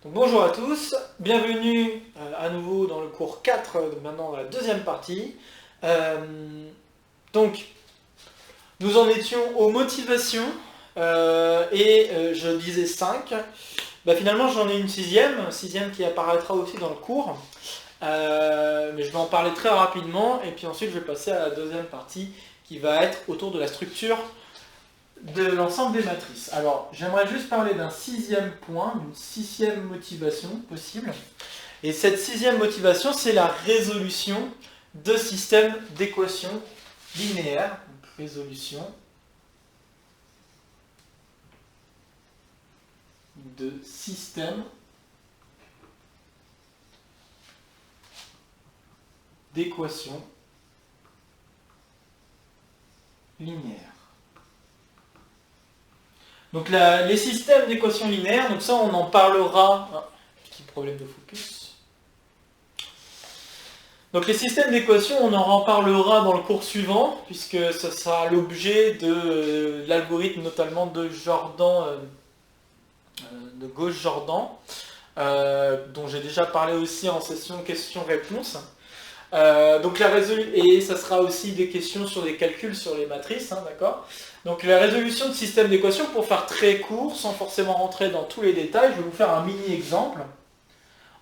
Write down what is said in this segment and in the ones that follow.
Donc, bonjour à tous, bienvenue à nouveau dans le cours 4, maintenant dans la deuxième partie. Donc, nous en étions aux motivations je disais 5. Finalement, j'en ai une sixième qui apparaîtra aussi dans le cours. Mais je vais en parler très rapidement et puis ensuite je vais passer à la deuxième partie qui va être autour de la structure de l'ensemble des matrices. Alors, j'aimerais juste parler d'un sixième point, d'une sixième motivation possible. Et cette sixième motivation, c'est la résolution de systèmes d'équations linéaires. Donc, résolution de systèmes d'équations linéaires. Donc les systèmes d'équations linéaires, donc ça on en parlera. Petit problème de focus. Donc les systèmes d'équations, on en reparlera dans le cours suivant, puisque ça sera l'objet de l'algorithme notamment de Jordan, de Gauss-Jordan, dont j'ai déjà parlé aussi en session questions-réponses. Et ça sera aussi des questions sur des calculs sur les matrices, d'accord. Donc la résolution de système d'équations, pour faire très court, sans forcément rentrer dans tous les détails, je vais vous faire un mini-exemple.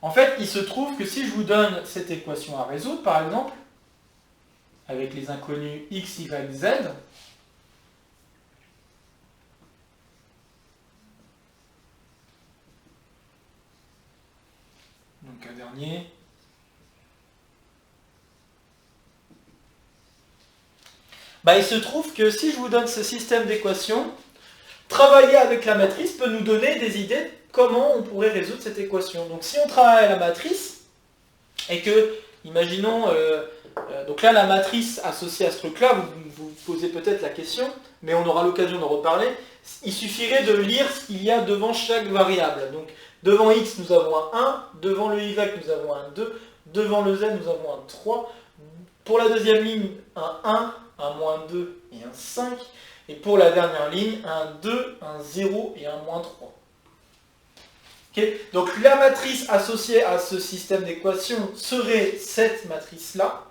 En fait, il se trouve que si je vous donne cette équation à résoudre, par exemple, avec les inconnus x, y, z, donc un dernier, il se trouve que si je vous donne ce système d'équations, travailler avec la matrice peut nous donner des idées de comment on pourrait résoudre cette équation. Donc si on travaille à la matrice, et que, imaginons, donc là la matrice associée à ce truc-là, vous posez peut-être la question, mais on aura l'occasion d'en reparler, il suffirait de lire ce qu'il y a devant chaque variable. Donc devant x nous avons un 1, devant le y nous avons un 2, devant le z nous avons un 3, pour la deuxième ligne un 1, un moins 2 et un 5, et pour la dernière ligne, un 2, un 0 et un moins 3. Okay. Donc la matrice associée à ce système d'équations serait cette matrice-là.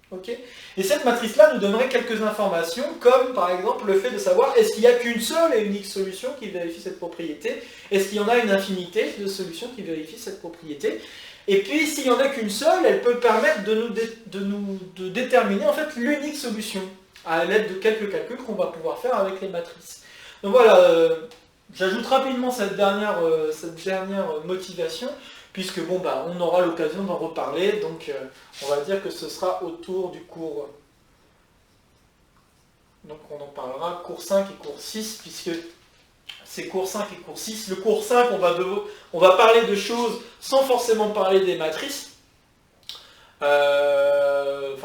Okay. Et cette matrice-là nous donnerait quelques informations, comme par exemple le fait de savoir est-ce qu'il n'y a qu'une seule et unique solution qui vérifie cette propriété, est-ce qu'il y en a une infinité de solutions qui vérifient cette propriété. Et puis s'il n'y en a qu'une seule, elle peut permettre de déterminer en fait l'unique solution à l'aide de quelques calculs qu'on va pouvoir faire avec les matrices. Donc voilà, j'ajoute rapidement cette dernière motivation, puisque on aura l'occasion d'en reparler, donc on va dire que ce sera autour du cours. Donc on en parlera cours 5 et cours 6, puisque c'est cours 5 et cours 6. Le cours 5, on va parler de choses sans forcément parler des matrices.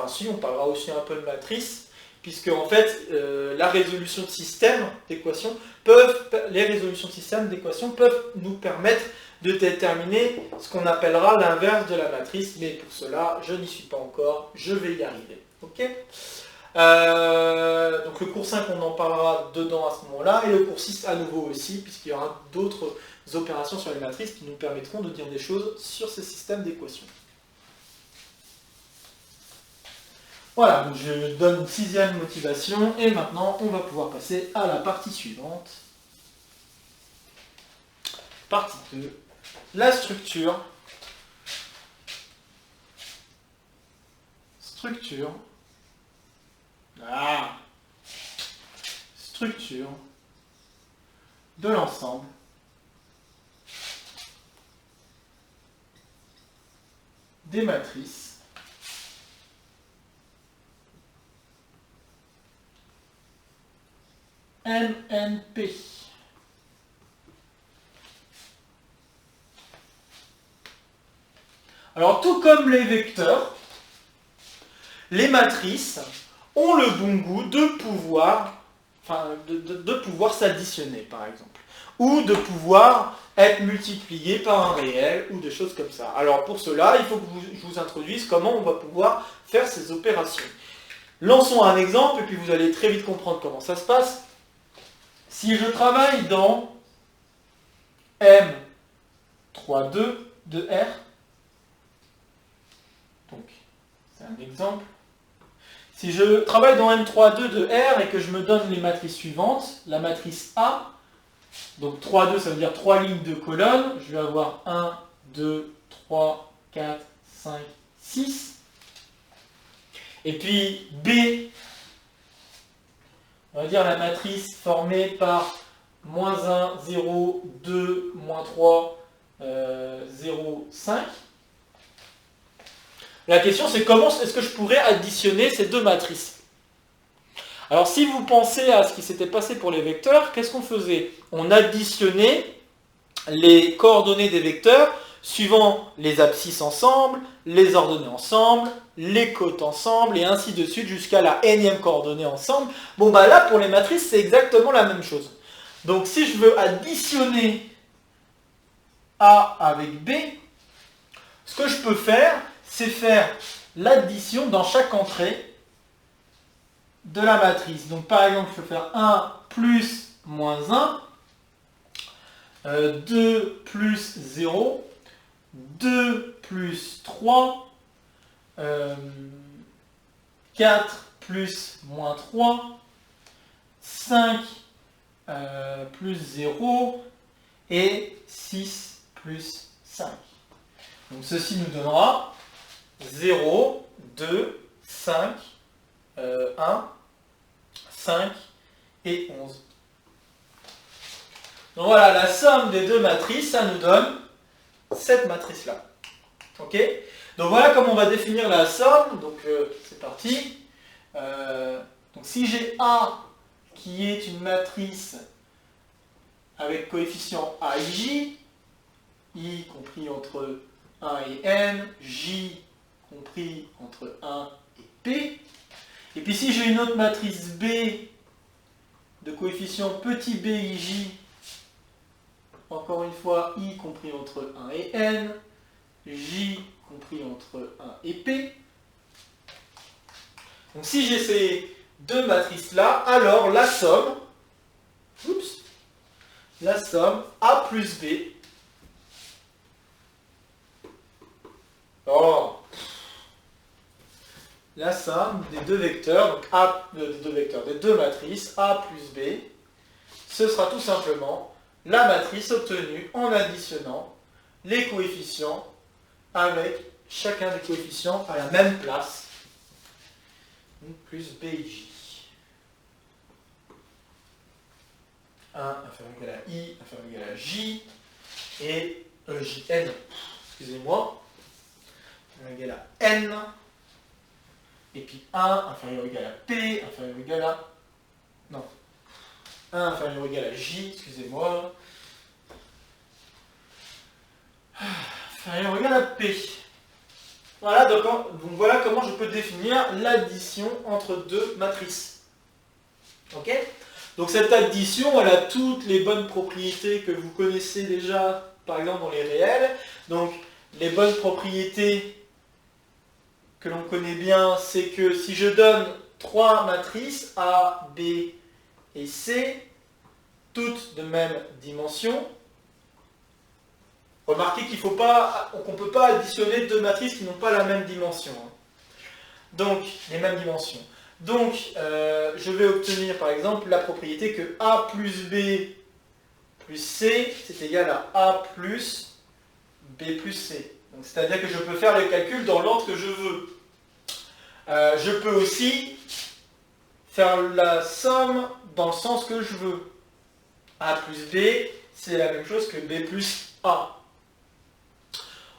Si, on parlera aussi un peu de matrices, puisque en fait, la résolution de systèmes d'équations les résolutions de systèmes d'équations peuvent nous permettre de déterminer ce qu'on appellera l'inverse de la matrice, mais pour cela, je n'y suis pas encore, je vais y arriver. Ok. Donc le cours 5, on en parlera dedans à ce moment-là, et le cours 6 à nouveau aussi, puisqu'il y aura d'autres opérations sur les matrices qui nous permettront de dire des choses sur ces systèmes d'équations. Voilà, donc je donne une sixième motivation, et maintenant on va pouvoir passer à la partie suivante. Partie 2, la structure. Structure de l'ensemble des matrices MNP. Alors tout comme les vecteurs, les matrices ont le bon goût de pouvoir s'additionner, par exemple, ou de pouvoir être multipliées par un réel, ou des choses comme ça. Alors pour cela, il faut que je vous introduise comment on va pouvoir faire ces opérations. Lançons un exemple, et puis vous allez très vite comprendre comment ça se passe. Si je travaille dans M 3, 2 de R. Donc, c'est un exemple. Si je travaille dans M3, 2 de R et que je me donne les matrices suivantes, la matrice A, donc 3, 2, ça veut dire 3 lignes de colonnes, je vais avoir 1, 2, 3, 4, 5, 6. Et puis B, on va dire la matrice formée par moins 1, 0, 2, moins 3, 0, 5. La question c'est comment est-ce que je pourrais additionner ces deux matrices? Alors si vous pensez à ce qui s'était passé pour les vecteurs, qu'est-ce qu'on faisait? On additionnait les coordonnées des vecteurs suivant les abscisses ensemble, les ordonnées ensemble, les côtes ensemble, et ainsi de suite jusqu'à la nème coordonnée ensemble. Bon bah là pour les matrices c'est exactement la même chose. Donc si je veux additionner A avec B, ce que je peux faire, c'est faire l'addition dans chaque entrée de la matrice. Donc par exemple, je peux faire 1 plus moins 1, 2 plus 0, 2 plus 3, 4 plus moins 3, 5 plus 0 et 6 plus 5. Donc ceci nous donnera 0, 2, 5, 1, 5 et 11. Donc voilà, la somme des deux matrices, ça nous donne cette matrice-là. Ok? Donc voilà comment on va définir la somme. Donc c'est parti. Donc si j'ai A qui est une matrice avec coefficient A et J, I compris entre 1 et N, J compris entre 1 et P. Et puis si j'ai une autre matrice B de coefficient petit b i j, encore une fois, I compris entre 1 et N, J compris entre 1 et P. Donc si j'ai ces deux matrices-là, alors la somme A plus B, la somme des deux vecteurs, donc des deux matrices A plus B, ce sera tout simplement la matrice obtenue en additionnant les coefficients avec chacun des coefficients à la même place, donc plus BJ. 1 inférieur égal à I inférieur égal à J et Jn, excusez-moi, inférieur égal à N, et puis 1 inférieur égal à P inférieur égal à... non, 1 inférieur égal à J, excusez-moi, inférieur égal à P. Voilà, donc voilà comment je peux définir l'addition entre deux matrices. Ok? Donc cette addition, elle a toutes les bonnes propriétés que vous connaissez déjà, par exemple dans les réels. Donc les bonnes propriétés que l'on connaît bien, c'est que si je donne trois matrices A, B et C, toutes de même dimension, remarquez qu'on ne peut pas additionner deux matrices qui n'ont pas la même dimension. Donc, les mêmes dimensions. Donc, je vais obtenir par exemple la propriété que A plus B plus C, c'est égal à A plus B plus C. C'est-à-dire que je peux faire le calcul dans l'ordre que je veux. Je peux aussi faire la somme dans le sens que je veux. A plus B, c'est la même chose que B plus A.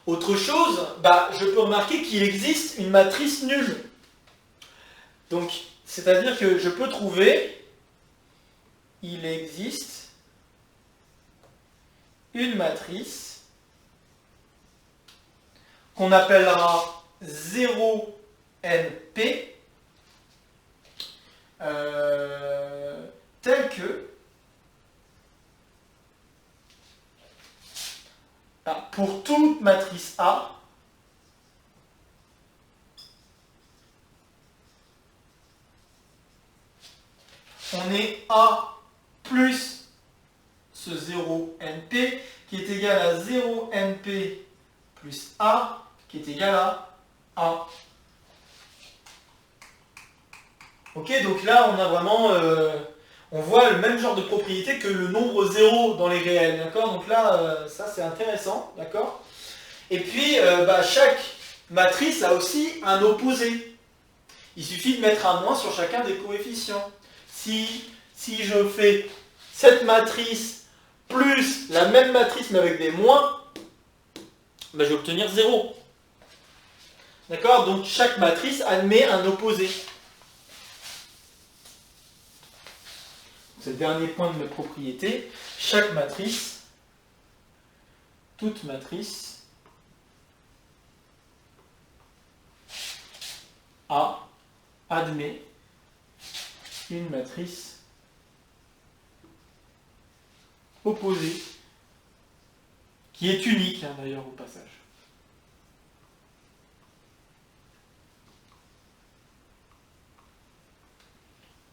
Autre chose, je peux remarquer qu'il existe une matrice nulle. Donc, c'est-à-dire que je peux trouver, il existe une matrice qu'on appellera 0NP, telle que, pour toute matrice A, on est A plus ce 0NP qui est égal à 0np plus A, qui est égal à A. Ok, donc là, on a vraiment... on voit le même genre de propriété que le nombre 0 dans les réels, d'accord? Donc là, ça c'est intéressant, d'accord? Et puis, chaque matrice a aussi un opposé. Il suffit de mettre un moins sur chacun des coefficients. Si je fais cette matrice plus la même matrice mais avec des moins, je vais obtenir 0. D'accord? Donc chaque matrice admet un opposé. C'est le dernier point de mes propriétés. Chaque matrice, toute matrice, A admet une matrice opposée, qui est unique d'ailleurs au passage.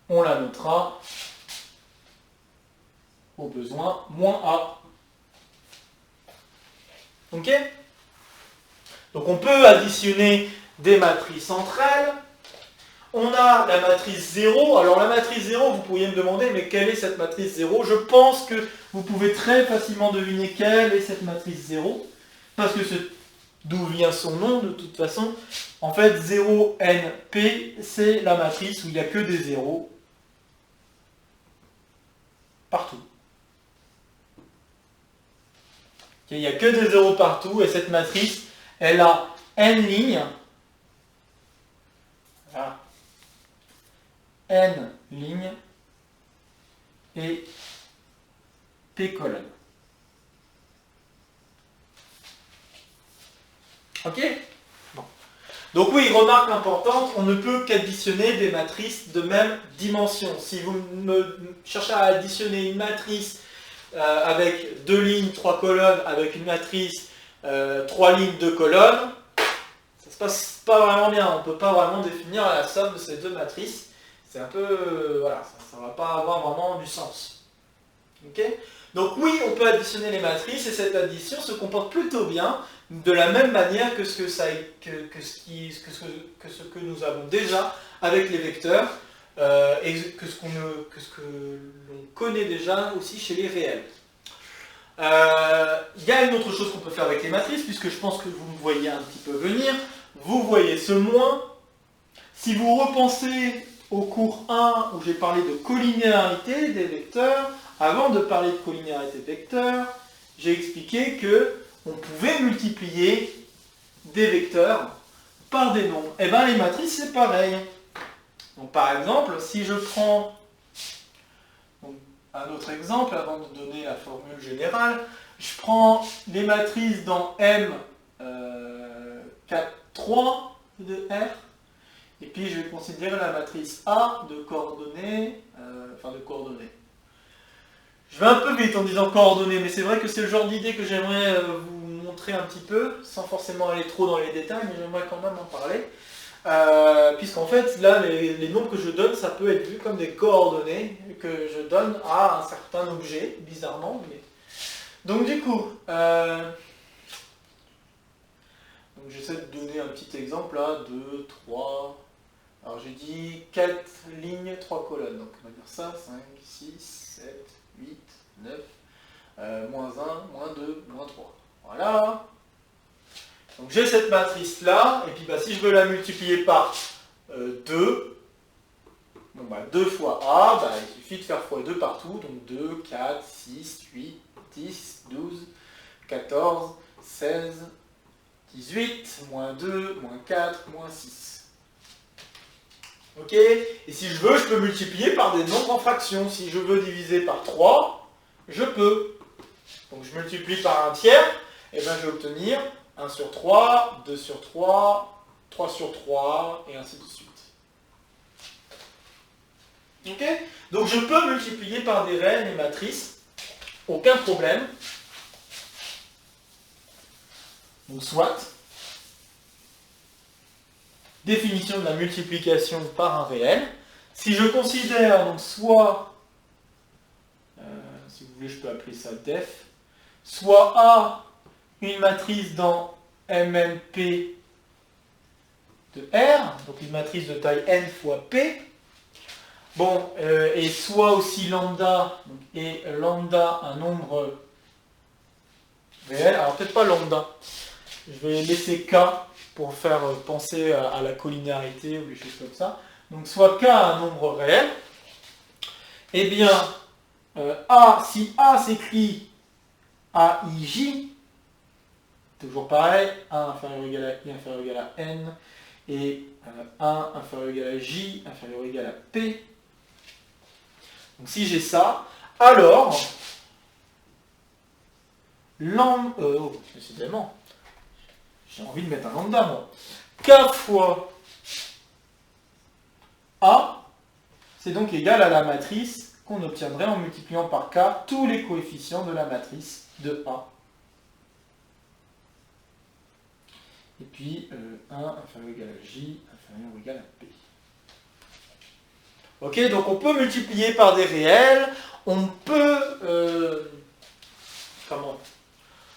On la notera au besoin moins A. Ok? Donc on peut additionner des matrices entre elles. On a la matrice 0. Alors la matrice 0, vous pourriez me demander, mais quelle est cette matrice 0? Je pense que vous pouvez très facilement deviner quelle est cette matrice 0. Parce que d'où vient son nom, de toute façon. En fait, 0np, c'est la matrice où il n'y a que des zéros partout. Il n'y a que des zéros partout, et cette matrice, elle a n lignes. Voilà. N lignes et P colonnes. Ok? Bon. Donc oui, remarque importante, on ne peut qu'additionner des matrices de même dimension. Si vous cherchez à additionner une matrice avec 2 lignes, 3 colonnes, avec une matrice 3 lignes, 2 colonnes, ça se passe pas vraiment bien. On ne peut pas vraiment définir la somme de ces deux matrices. C'est un peu... voilà, ça ne va pas avoir vraiment du sens. Ok? Donc oui, on peut additionner les matrices, et cette addition se comporte plutôt bien, de la même manière que ce que nous avons déjà avec les vecteurs, et que ce que l'on connaît déjà aussi chez les réels. Il y a une autre chose qu'on peut faire avec les matrices, puisque je pense que vous me voyez un petit peu venir. Vous voyez ce moins. Si vous repensez au cours 1 où j'ai parlé de collinéarité des vecteurs, avant de parler de collinéarité de vecteurs, j'ai expliqué que on pouvait multiplier des vecteurs par des nombres. Et bien les matrices c'est pareil. Donc par exemple, si je prends un autre exemple, avant de donner la formule générale, je prends les matrices dans M 4, 3 de R, et puis je vais considérer la matrice A de coordonnées, Je vais un peu vite en disant coordonnées, mais c'est vrai que c'est le genre d'idée que j'aimerais vous montrer un petit peu, sans forcément aller trop dans les détails, mais j'aimerais quand même en parler. Puisqu'en fait, là, les nombres que je donne, ça peut être vu comme des coordonnées que je donne à un certain objet, bizarrement. Mais... Donc du coup, j'essaie de donner un petit exemple là, 2, 3... Alors j'ai dit 4 lignes, 3 colonnes. Donc on va dire ça, 5, 6, 7, 8, 9, moins 1, moins 2, moins 3. Voilà. Donc j'ai cette matrice-là, et puis si je veux la multiplier par 2, 2 fois A, il suffit de faire x2 partout, donc 2, 4, 6, 8, 10, 12, 14, 16, 18, moins 2, moins 4, moins 6. Ok? Et si je veux, je peux multiplier par des nombres en fractions. Si je veux diviser par 3, je peux. Donc je multiplie par un tiers, et je vais obtenir 1 sur 3, 2 sur 3, 3 sur 3, et ainsi de suite. Ok? Donc je peux multiplier par des réels les matrices, aucun problème. Donc soit, définition de la multiplication par un réel. Si je considère donc soit, si vous voulez je peux appeler ça def, soit A une matrice dans MMP de R, donc une matrice de taille n fois P, bon, et soit aussi lambda, et lambda un nombre réel, alors peut-être pas lambda, je vais laisser K pour faire penser à la collinéarité ou des choses comme ça, donc soit K un nombre réel, eh bien, si A s'écrit AIJ, toujours pareil, 1 inférieur ou égal à I inférieur ou égal à N, et 1 inférieur ou égal à J inférieur ou égal à P. Donc si j'ai ça, alors, décidément, j'ai envie de mettre un lambda, moi. K fois A, c'est donc égal à la matrice qu'on obtiendrait en multipliant par K tous les coefficients de la matrice de A. Et puis 1 inférieur ou égal à J inférieur ou égal à P. Ok, donc on peut multiplier par des réels, on peut...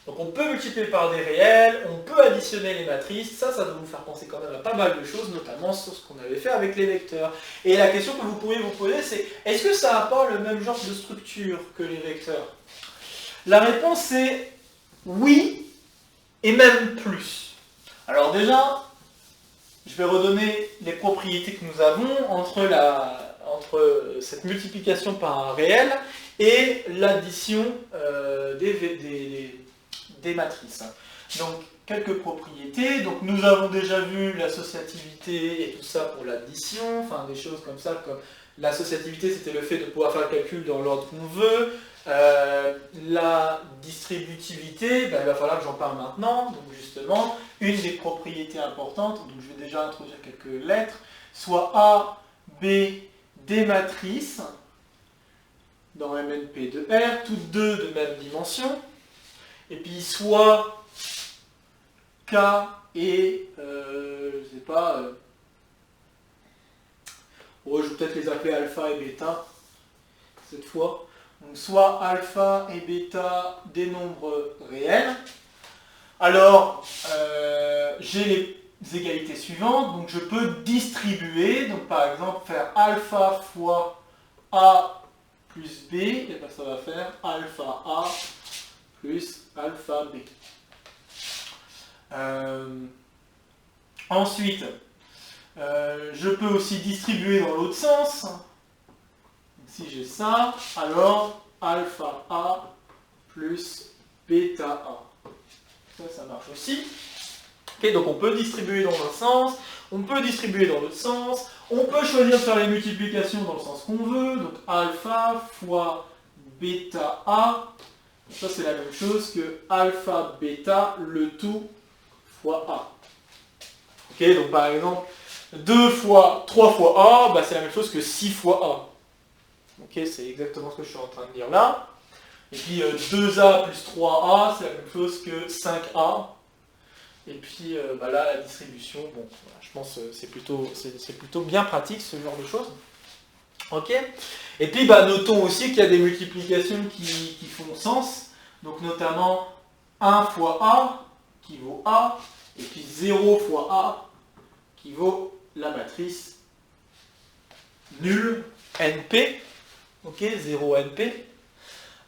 Donc on peut multiplier par des réels, on peut additionner les matrices, ça doit vous faire penser quand même à pas mal de choses, notamment sur ce qu'on avait fait avec les vecteurs. Et la question que vous pourriez vous poser, c'est est-ce que ça n'a pas le même genre de structure que les vecteurs? La réponse est oui, et même plus. Alors déjà, je vais redonner les propriétés que nous avons entre cette multiplication par un réel et l'addition des matrices. Donc, quelques propriétés. Donc, nous avons déjà vu l'associativité et tout ça pour l'addition, enfin des choses comme ça, comme l'associativité, c'était le fait de pouvoir faire le calcul dans l'ordre qu'on veut. La distributivité, il va falloir que j'en parle maintenant. Donc, justement, une des propriétés importantes, donc je vais déjà introduire quelques lettres, soit A, B, des matrices dans MNP de R, toutes deux de même dimension. Et puis soit K et, je sais pas, je vais peut-être les appeler alpha et bêta, cette fois. Donc soit alpha et bêta des nombres réels. Alors, j'ai les égalités suivantes, donc je peux distribuer, donc par exemple faire alpha fois A plus B, et bien ça va faire alpha A plus alpha B. Ensuite, je peux aussi distribuer dans l'autre sens. Donc, si j'ai ça, alors alpha A plus bêta A. Ça marche aussi. Okay, donc on peut distribuer dans un sens, on peut distribuer dans l'autre sens, on peut choisir de faire les multiplications dans le sens qu'on veut, donc alpha fois bêta A. Ça, c'est la même chose que alpha, bêta, le tout fois A. Ok, donc par exemple, 2 fois 3 fois A, bah, c'est la même chose que 6 fois A. Ok, c'est exactement ce que je suis en train de dire là. Et puis 2A plus 3A, c'est la même chose que 5A. Et puis bah, là, la distribution, bon, voilà, je pense que c'est plutôt bien pratique ce genre de choses. Ok. Et puis bah, notons aussi qu'il y a des multiplications qui font sens, donc notamment 1 fois A qui vaut A, et puis 0 fois A qui vaut la matrice nulle NP, ok, 0 NP.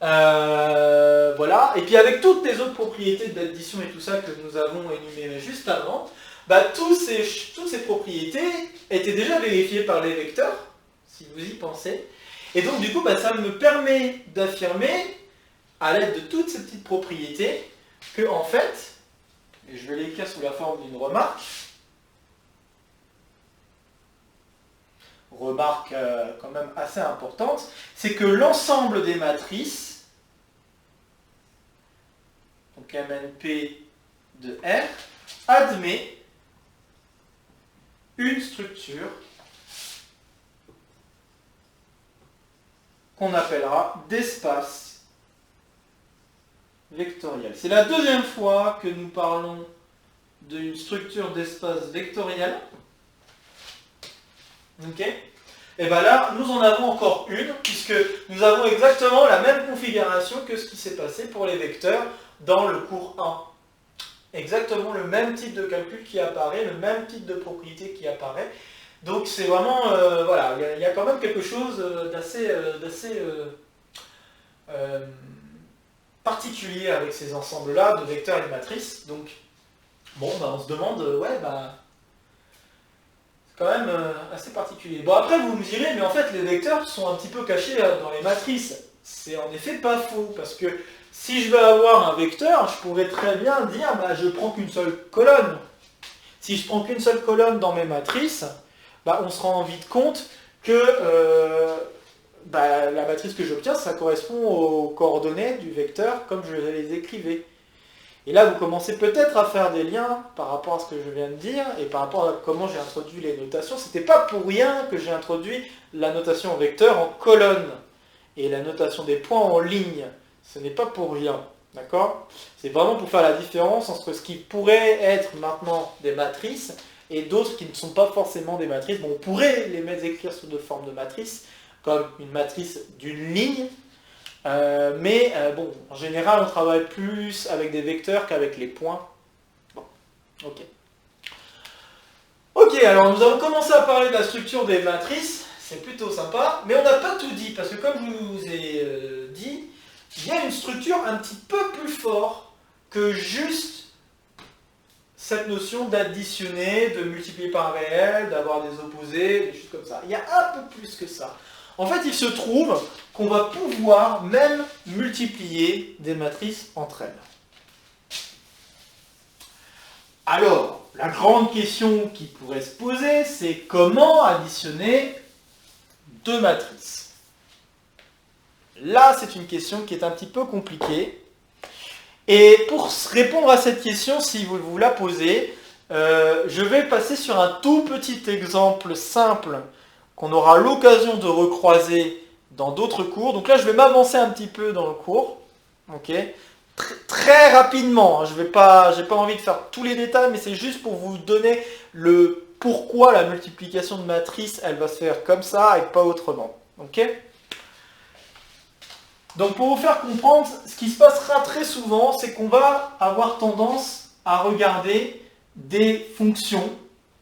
Voilà, et puis avec toutes les autres propriétés d'addition et tout ça que nous avons énumérées juste avant, bah, toutes ces propriétés étaient déjà vérifiées par les vecteurs, si vous y pensez. Et donc du coup, bah, ça me permet d'affirmer, à l'aide de toutes ces petites propriétés, que en fait, et je vais l'écrire sous la forme d'une remarque quand même assez importante, c'est que l'ensemble des matrices, donc MNP de R, admet une structure qu'on appellera d'espace vectoriel. C'est la deuxième fois que nous parlons d'une structure d'espace vectoriel. Okay. et bien là, nous en avons encore une, puisque nous avons exactement la même configuration que ce qui s'est passé pour les vecteurs dans le cours 1. Exactement le même type de calcul qui apparaît, le même type de propriété qui apparaît. Donc c'est vraiment, voilà, il y a quand même quelque chose d'assez particulier avec ces ensembles-là de vecteurs et de matrices. Donc, bon, bah, on se demande, ouais, bah, c'est quand même assez particulier. Bon, après, vous me direz, mais en fait, les vecteurs sont un petit peu cachés dans les matrices. C'est en effet pas faux, parce que si je veux avoir un vecteur, je pourrais très bien dire, bah, je prends qu'une seule colonne. Si je prends qu'une seule colonne dans mes matrices, bah, on se rend vite compte que bah, la matrice que j'obtiens, ça correspond aux coordonnées du vecteur comme je les écrivais. Et là, vous commencez peut-être à faire des liens par rapport à ce que je viens de dire et par rapport à comment j'ai introduit les notations. C'était pas pour rien que j'ai introduit la notation en vecteur en colonne et la notation des points en ligne. Ce n'est pas pour rien. D'accord? C'est vraiment pour faire la différence entre ce qui pourrait être maintenant des matrices et d'autres qui ne sont pas forcément des matrices. Bon, on pourrait les mettre écrire sous de forme de matrice, comme une matrice d'une ligne, mais bon, en général, on travaille plus avec des vecteurs qu'avec les points. Bon, ok. Ok, alors nous avons commencé à parler de la structure des matrices, c'est plutôt sympa, mais on n'a pas tout dit, parce que comme je vous ai dit, il y a une structure un petit peu plus forte que juste cette notion d'additionner, de multiplier par un réel, d'avoir des opposés, des choses comme ça. Il y a un peu plus que ça. En fait, il se trouve qu'on va pouvoir même multiplier des matrices entre elles. Alors, la grande question qui pourrait se poser, c'est comment additionner deux matrices. Là, c'est une question qui est un petit peu compliquée. Et pour répondre à cette question, si vous vous la posez, je vais passer sur un tout petit exemple simple qu'on aura l'occasion de recroiser dans d'autres cours. Donc là, je vais m'avancer un petit peu dans le cours. Ok, très rapidement, hein. Je n'ai pas envie de faire tous les détails, mais c'est juste pour vous donner le pourquoi la multiplication de matrices, elle va se faire comme ça et pas autrement. Ok ? Donc pour vous faire comprendre, ce qui se passera très souvent, c'est qu'on va avoir tendance à regarder des fonctions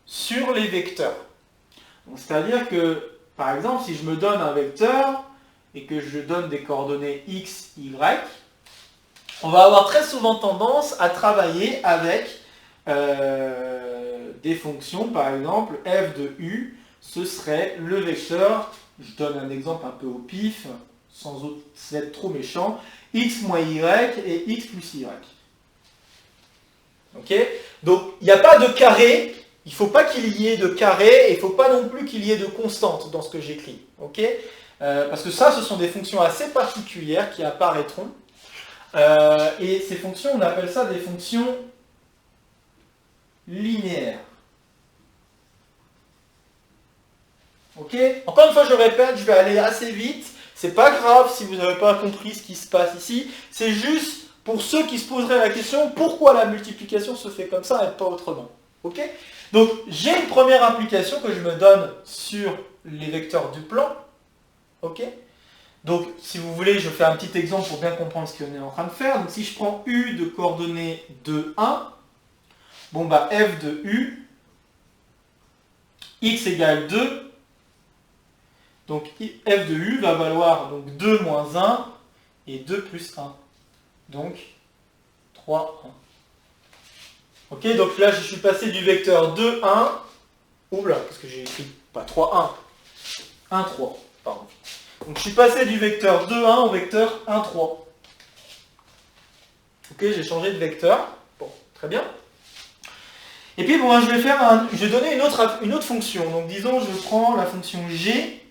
sur les vecteurs. C'est-à-dire que, par exemple, si je me donne un vecteur et que je donne des coordonnées x, y, on va avoir très souvent tendance à travailler avec des fonctions, par exemple, f de u, ce serait le vecteur, je donne un exemple un peu au pif, sans être trop méchant, x moins y et x plus y. Ok ? Donc, il n'y a pas de carré, il ne faut pas qu'il y ait de carré, et il ne faut pas non plus qu'il y ait de constante dans ce que j'écris. Ok ? Parce que ça, ce sont des fonctions assez particulières qui apparaîtront. Et ces fonctions, on appelle ça des fonctions linéaires. Ok ? Encore une fois, je répète, je vais aller assez vite. C'est pas grave si vous n'avez pas compris ce qui se passe ici. C'est juste pour ceux qui se poseraient la question, pourquoi la multiplication se fait comme ça et pas autrement. Ok ? Donc, j'ai une première application que je me donne sur les vecteurs du plan. Ok ? Donc, si vous voulez, je fais un petit exemple pour bien comprendre ce qu'on est en train de faire. Donc, si je prends u de coordonnées 2, 1, bon bah f de u, x égale 2, donc f de u va valoir donc 2 moins 1 et 2 plus 1. Donc 3, 1. Ok, donc là je suis passé du vecteur 2, 1. Oula, qu'est-ce que j'ai écrit? Pas 3, 1. 1, 3, pardon. Donc je suis passé du vecteur 2, 1 au vecteur 1, 3. Ok, j'ai changé de vecteur. Bon, très bien. Et puis bon, je vais donner une autre fonction. Donc disons, je prends la fonction g.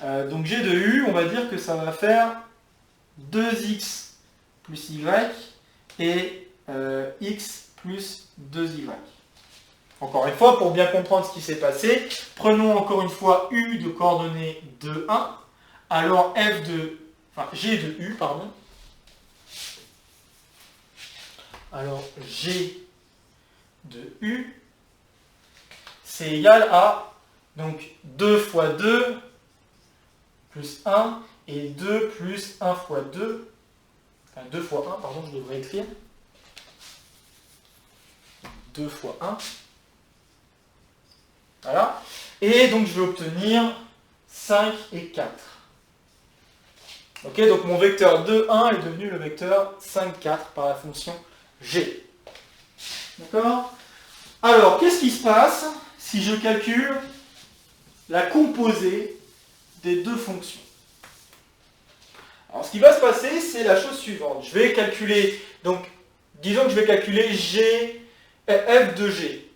Donc g de u, on va dire que ça va faire 2x plus y et x plus 2y. Encore une fois, pour bien comprendre ce qui s'est passé, prenons encore une fois u de coordonnées 2, 1. Alors g de u, pardon. Alors g de u, c'est égal à donc 2 fois 2 plus 1 et 2 plus 1 fois 2. Enfin 2 fois 1, pardon, je devrais écrire. 2 fois 1. Voilà. Et donc je vais obtenir 5 et 4. Ok, donc mon vecteur 2, 1 est devenu le vecteur 5, 4 par la fonction g. D'accord? Alors, qu'est-ce qui se passe si je calcule la composée des deux fonctions? Alors, ce qui va se passer, c'est la chose suivante. Je vais calculer, donc, disons que je vais calculer f de g.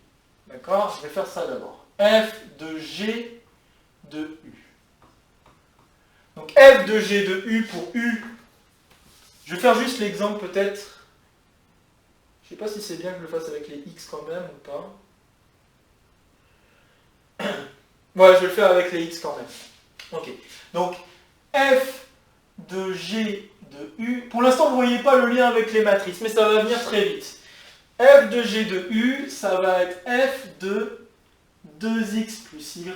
D'accord? Je vais faire ça d'abord. F de g de u. Donc, f de g de u pour u. Je vais faire juste l'exemple peut-être. Je ne sais pas si c'est bien que je le fasse avec les x quand même ou pas. Ouais, je vais le faire avec les x quand même. Ok. Donc, f de g de u. Pour l'instant, vous ne voyez pas le lien avec les matrices, mais ça va venir très vite. F de g de u, ça va être f de 2x plus y,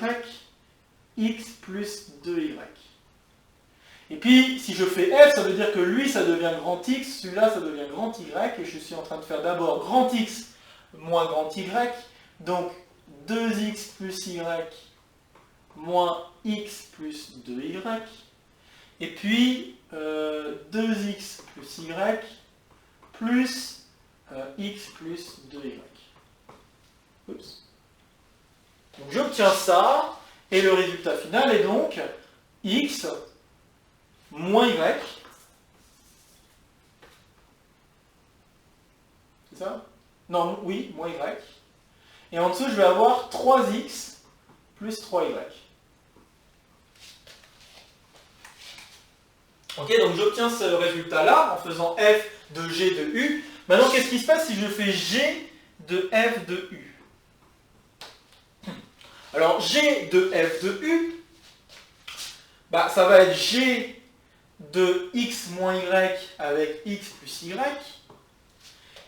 x plus 2y. Et puis, si je fais f, ça veut dire que lui, ça devient grand X, celui-là, ça devient grand Y, et je suis en train de faire d'abord grand X moins grand Y, donc 2x plus Y moins x plus 2y, et puis 2x plus y plus x plus 2y. Oups. Donc j'obtiens ça, et le résultat final est donc x moins y. C'est ça? Non, oui, moins y. Et en dessous, je vais avoir 3x plus 3y. Ok, donc j'obtiens ce résultat-là en faisant f de g de u. Maintenant, qu'est-ce qui se passe si je fais g de f de u? Alors, g de f de u, bah, ça va être g de x moins y avec x plus y.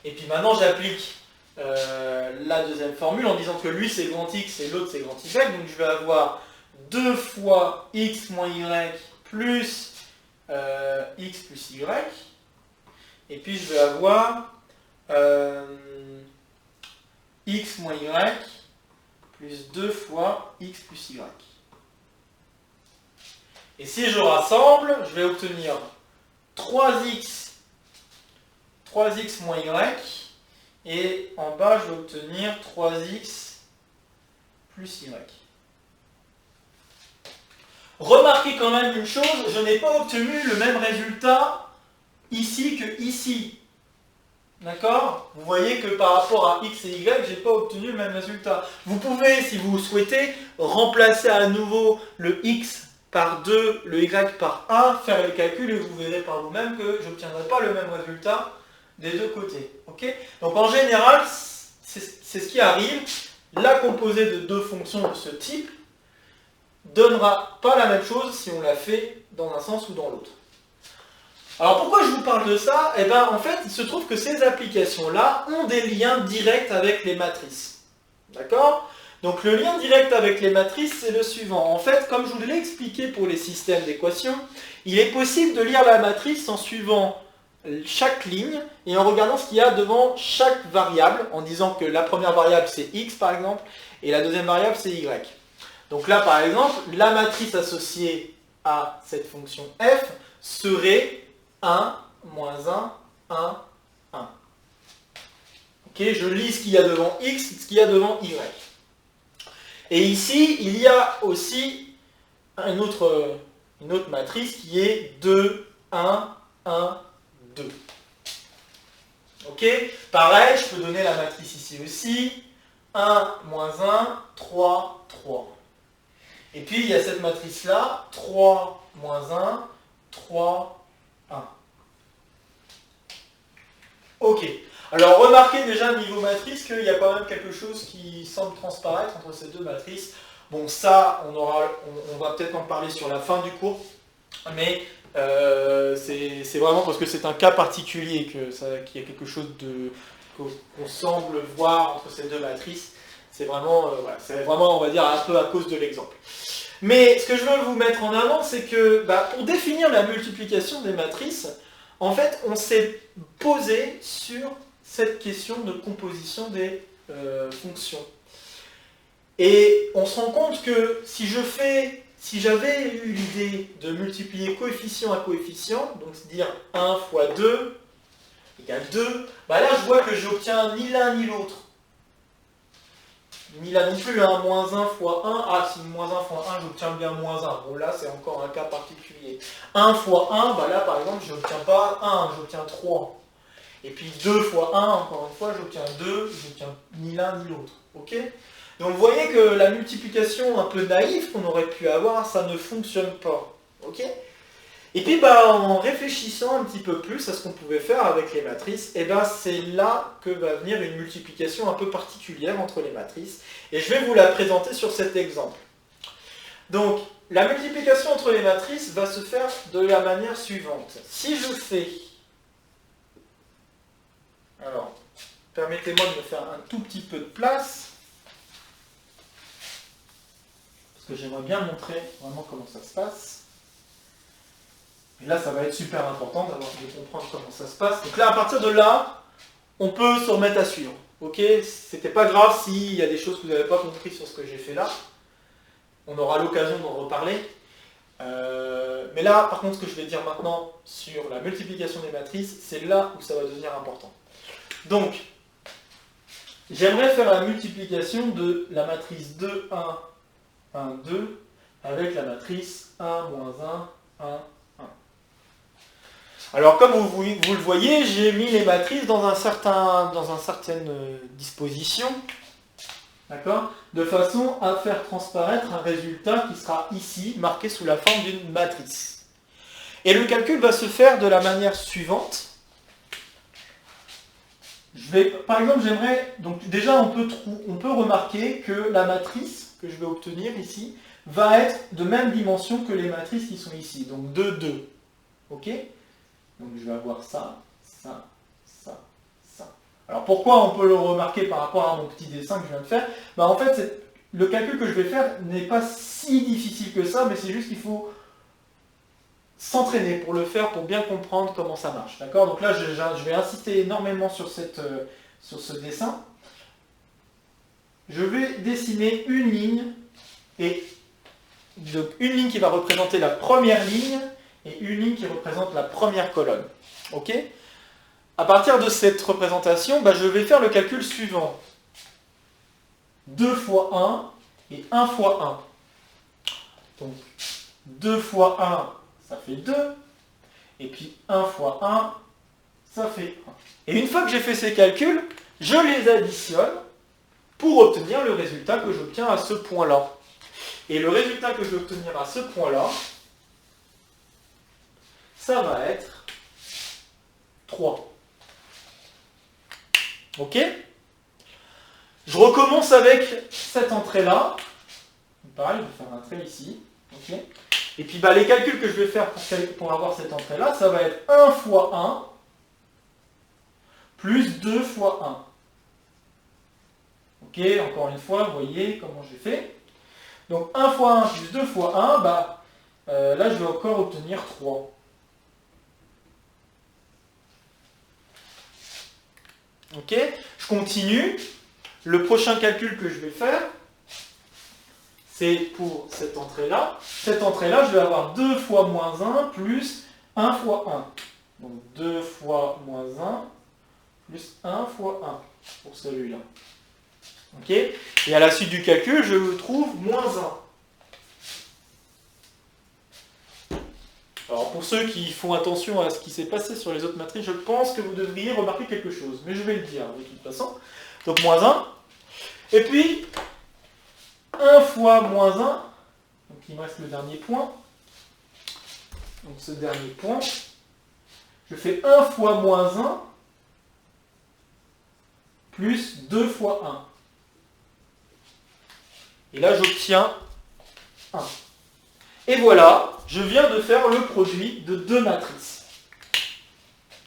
Et puis maintenant, j'applique la deuxième formule en disant que lui, c'est grand x et l'autre, c'est grand y. Donc, je vais avoir 2 fois x moins y plus x plus y. Et puis, je vais avoir x moins y plus 2 fois x plus y. Et si je rassemble, je vais obtenir 3x moins y, et en bas, je vais obtenir 3x plus y. Remarquez quand même une chose, je n'ai pas obtenu le même résultat ici que ici. D'accord? Vous voyez que par rapport à x et y, je n'ai pas obtenu le même résultat. Vous pouvez, si vous souhaitez, remplacer à nouveau le x par 2, le y par 1, faire les calculs et vous verrez par vous-même que je n'obtiendrai pas le même résultat des deux côtés. Okay? Donc en général, c'est ce qui arrive. La composée de deux fonctions de ce type donnera pas la même chose si on la fait dans un sens ou dans l'autre. Alors pourquoi je vous parle de ça? Eh bien en fait, il se trouve que ces applications-là ont des liens directs avec les matrices. D'accord? Donc le lien direct avec les matrices, c'est le suivant. En fait, comme je vous l'ai expliqué pour les systèmes d'équations, il est possible de lire la matrice en suivant chaque ligne et en regardant ce qu'il y a devant chaque variable, en disant que la première variable c'est x par exemple, et la deuxième variable c'est y. Donc là par exemple, la matrice associée à cette fonction f serait 1, moins 1, 1, 1. Ok, je lis ce qu'il y a devant x, ce qu'il y a devant y. Et ici, il y a aussi une autre matrice qui est 2, 1, 1, 2. Ok, pareil, je peux donner la matrice ici aussi. 1, moins 1, 3, 3. Et puis, il y a cette matrice-là, 3, moins 1, 3, 1. Ok. Alors, remarquez déjà, niveau matrice, qu'il y a quand même quelque chose qui semble transparaître entre ces deux matrices. Bon, ça, on va peut-être en parler sur la fin du cours, mais c'est vraiment parce que c'est un cas particulier qu'il y a quelque chose qu'on semble voir entre ces deux matrices. C'est vraiment, voilà, c'est vraiment, on va dire, un peu à cause de l'exemple. Mais ce que je veux vous mettre en avant, c'est que pour définir la multiplication des matrices, en fait, on s'est posé sur cette question de composition des fonctions. Et on se rend compte que si j'avais eu l'idée de multiplier coefficient à coefficient, donc c'est-à-dire 1 fois 2 égale 2, là je vois que j'obtiens ni l'un ni l'autre. Ni là non plus, hein, moins 1 fois 1, si moins 1 fois 1, j'obtiens bien moins 1. Bon là, c'est encore un cas particulier. 1 fois 1, là par exemple, je n'obtiens pas 1, j'obtiens 3. Et puis 2 fois 1, encore une fois, j'obtiens 2, j'obtiens ni l'un ni l'autre. Ok ? Donc vous voyez que la multiplication un peu naïve qu'on aurait pu avoir, ça ne fonctionne pas. Ok ? Et puis en réfléchissant un petit peu plus à ce qu'on pouvait faire avec les matrices, c'est là que va venir une multiplication un peu particulière entre les matrices. Et je vais vous la présenter sur cet exemple. Donc, la multiplication entre les matrices va se faire de la manière suivante. Si je fais... Alors, permettez-moi de me faire un tout petit peu de place. Parce que j'aimerais bien montrer vraiment comment ça se passe. Et là, ça va être super important de comprendre comment ça se passe. Donc là, à partir de là, on peut se remettre à suivre. Ok ? C'était pas grave s'il y a des choses que vous n'avez pas compris sur ce que j'ai fait là. On aura l'occasion d'en reparler. Mais là, par contre, ce que je vais dire maintenant sur la multiplication des matrices, c'est là où ça va devenir important. Donc, j'aimerais faire la multiplication de la matrice 2, 1, 1, 2 avec la matrice 1, moins 1, 1, 1. Alors comme vous le voyez, j'ai mis les matrices dans une certaine disposition, d'accord, de façon à faire transparaître un résultat qui sera ici, marqué sous la forme d'une matrice. Et le calcul va se faire de la manière suivante. Par exemple, donc déjà on peut remarquer que la matrice que je vais obtenir ici va être de même dimension que les matrices qui sont ici, donc 2, 2. Ok ? Donc je vais avoir ça, ça, ça, ça. Alors pourquoi on peut le remarquer par rapport à mon petit dessin que je viens de faire ? En fait, le calcul que je vais faire n'est pas si difficile que ça, mais c'est juste qu'il faut s'entraîner pour le faire, pour bien comprendre comment ça marche. D'accord ? Donc là, je vais insister énormément sur ce dessin. Je vais dessiner une ligne, et donc une ligne qui va représenter la première ligne, et une ligne qui représente la première colonne. Ok ? À partir de cette représentation, je vais faire le calcul suivant. 2 fois 1 et 1 fois 1. Donc 2 fois 1, ça fait 2. Et puis 1 fois 1, ça fait 1. Et une fois que j'ai fait ces calculs, je les additionne pour obtenir le résultat que j'obtiens à ce point-là. Et le résultat que je vais obtenir à ce point-là, ça va être 3. Ok ? Je recommence avec cette entrée-là. Pareil, je vais faire un trait ici. Okay. Et puis les calculs que je vais faire pour avoir cette entrée-là, ça va être 1 fois 1 plus 2 fois 1. Ok, encore une fois, vous voyez comment j'ai fait. Donc 1 fois 1 plus 2 fois 1, là je vais encore obtenir 3. Ok, je continue. Le prochain calcul que je vais faire, c'est pour cette entrée-là. Cette entrée-là, je vais avoir 2 fois moins 1 plus 1 fois 1. Donc 2 fois moins 1 plus 1 fois 1 pour celui-là. Ok, et à la suite du calcul, je trouve moins 1. Alors pour ceux qui font attention à ce qui s'est passé sur les autres matrices, je pense que vous devriez remarquer quelque chose, mais je vais le dire de toute façon. Donc moins 1, et puis 1 fois moins 1, donc il me reste le dernier point. Donc ce dernier point, je fais 1 fois moins 1 plus 2 fois 1. Et là j'obtiens 1. Et voilà, je viens de faire le produit de deux matrices.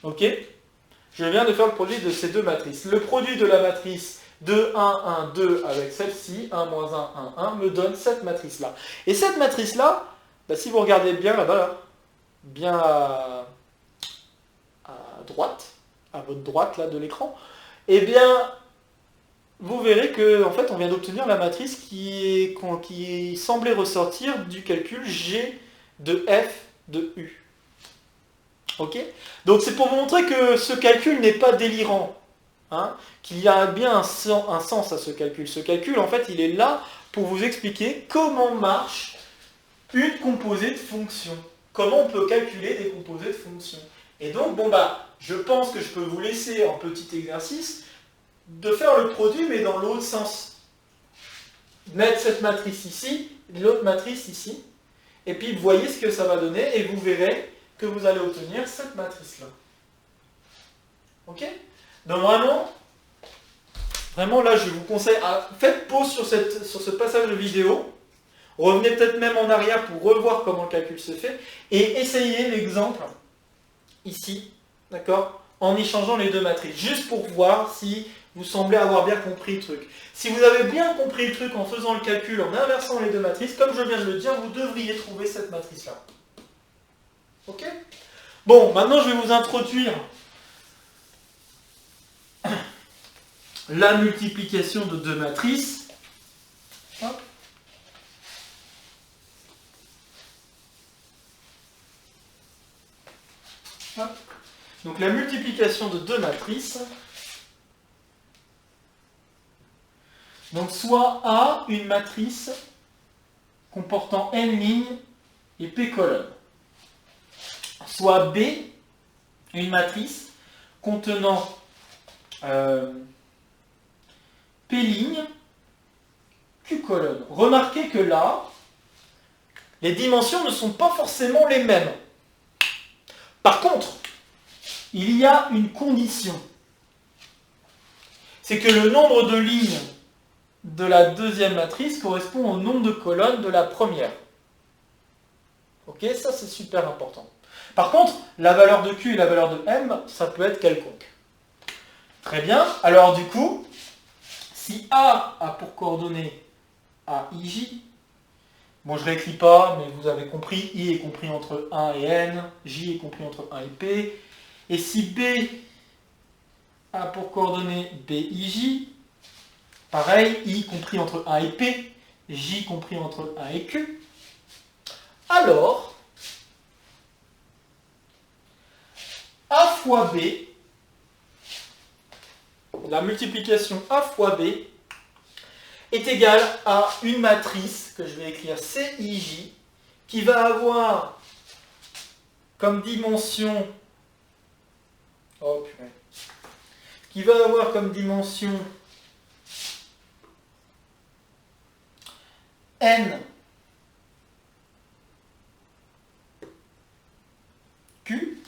Ok ? Je viens de faire le produit de ces deux matrices. Le produit de la matrice 2, 1, 1, 2 avec celle-ci, 1, moins 1, 1, 1, me donne cette matrice-là. Et cette matrice-là, bah, si vous regardez bien là-bas, là, bien à droite, à votre droite là, de l'écran, eh bien, vous verrez que en fait, on vient d'obtenir la matrice qui semblait ressortir du calcul G de F de U. Ok? Donc c'est pour vous montrer que ce calcul n'est pas délirant, hein, qu'il y a bien un sens à ce calcul. Ce calcul, en fait, il est là pour vous expliquer comment marche une composée de fonctions. Comment on peut calculer des composées de fonctions. Et donc, bon bah, je pense que je peux vous laisser en petit exercice de faire le produit, mais dans l'autre sens. Mettre cette matrice ici, l'autre matrice ici, et puis vous voyez ce que ça va donner, et vous verrez que vous allez obtenir cette matrice-là. Ok? Donc vraiment là, je vous conseille, faites pause sur ce passage de vidéo, revenez peut-être même en arrière pour revoir comment le calcul se fait, et essayez l'exemple ici, d'accord? En échangeant les deux matrices, juste pour voir si vous semblez avoir bien compris le truc. Si vous avez bien compris le truc en faisant le calcul, en inversant les deux matrices, comme je viens de le dire, vous devriez trouver cette matrice-là. Ok? Bon, maintenant je vais vous introduire la multiplication de deux matrices. Hop. Hop. Donc la multiplication de deux matrices. Donc soit A, une matrice comportant n lignes et p colonnes. Soit B, une matrice contenant P lignes, Q colonnes. Remarquez que là, les dimensions ne sont pas forcément les mêmes. Par contre, il y a une condition. C'est que le nombre de lignes de la deuxième matrice correspond au nombre de colonnes de la première. Ok, ça c'est super important. Par contre, la valeur de Q et la valeur de M, ça peut être quelconque. Très bien, alors du coup, si A a pour coordonnées AIJ, bon je ne réécris pas, mais vous avez compris, I est compris entre 1 et N, J est compris entre 1 et P, et si B a pour coordonnées BIJ, pareil, I compris entre 1 et P, J compris entre 1 et Q, alors A fois B, la multiplication A fois B, est égale à une matrice que je vais écrire CIJ, qui va avoir comme dimension, N Q.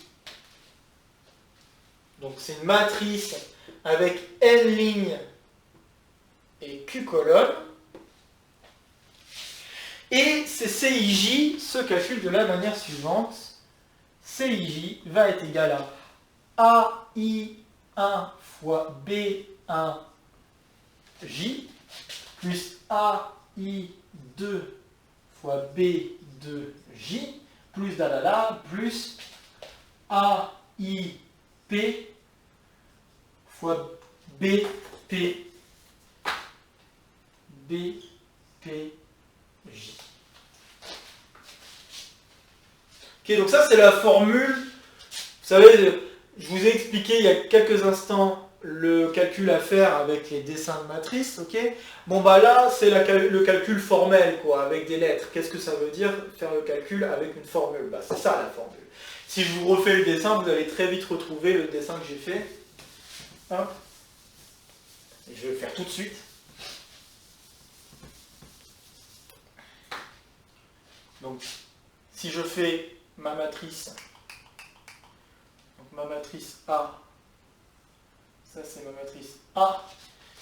Donc c'est une matrice avec n lignes et q colonnes. Et ces CIJ se calculent de la manière suivante. CIJ va être égal à AI1 fois B1J plus AI2 fois B2J plus plus AIP fois BPJ. Ok, donc ça c'est la formule. Vous savez, je vous ai expliqué il y a quelques instants le calcul à faire avec les dessins de matrice, ok? Bon bah là c'est le calcul formel, quoi, avec des lettres. Qu'est-ce que ça veut dire faire le calcul avec une formule? Bah c'est ça la formule. Si je vous refais le dessin, vous allez très vite retrouver le dessin que j'ai fait. Hop. Et je vais le faire tout de suite. Donc, si je fais ma matrice, donc ma matrice A, ça c'est ma matrice A,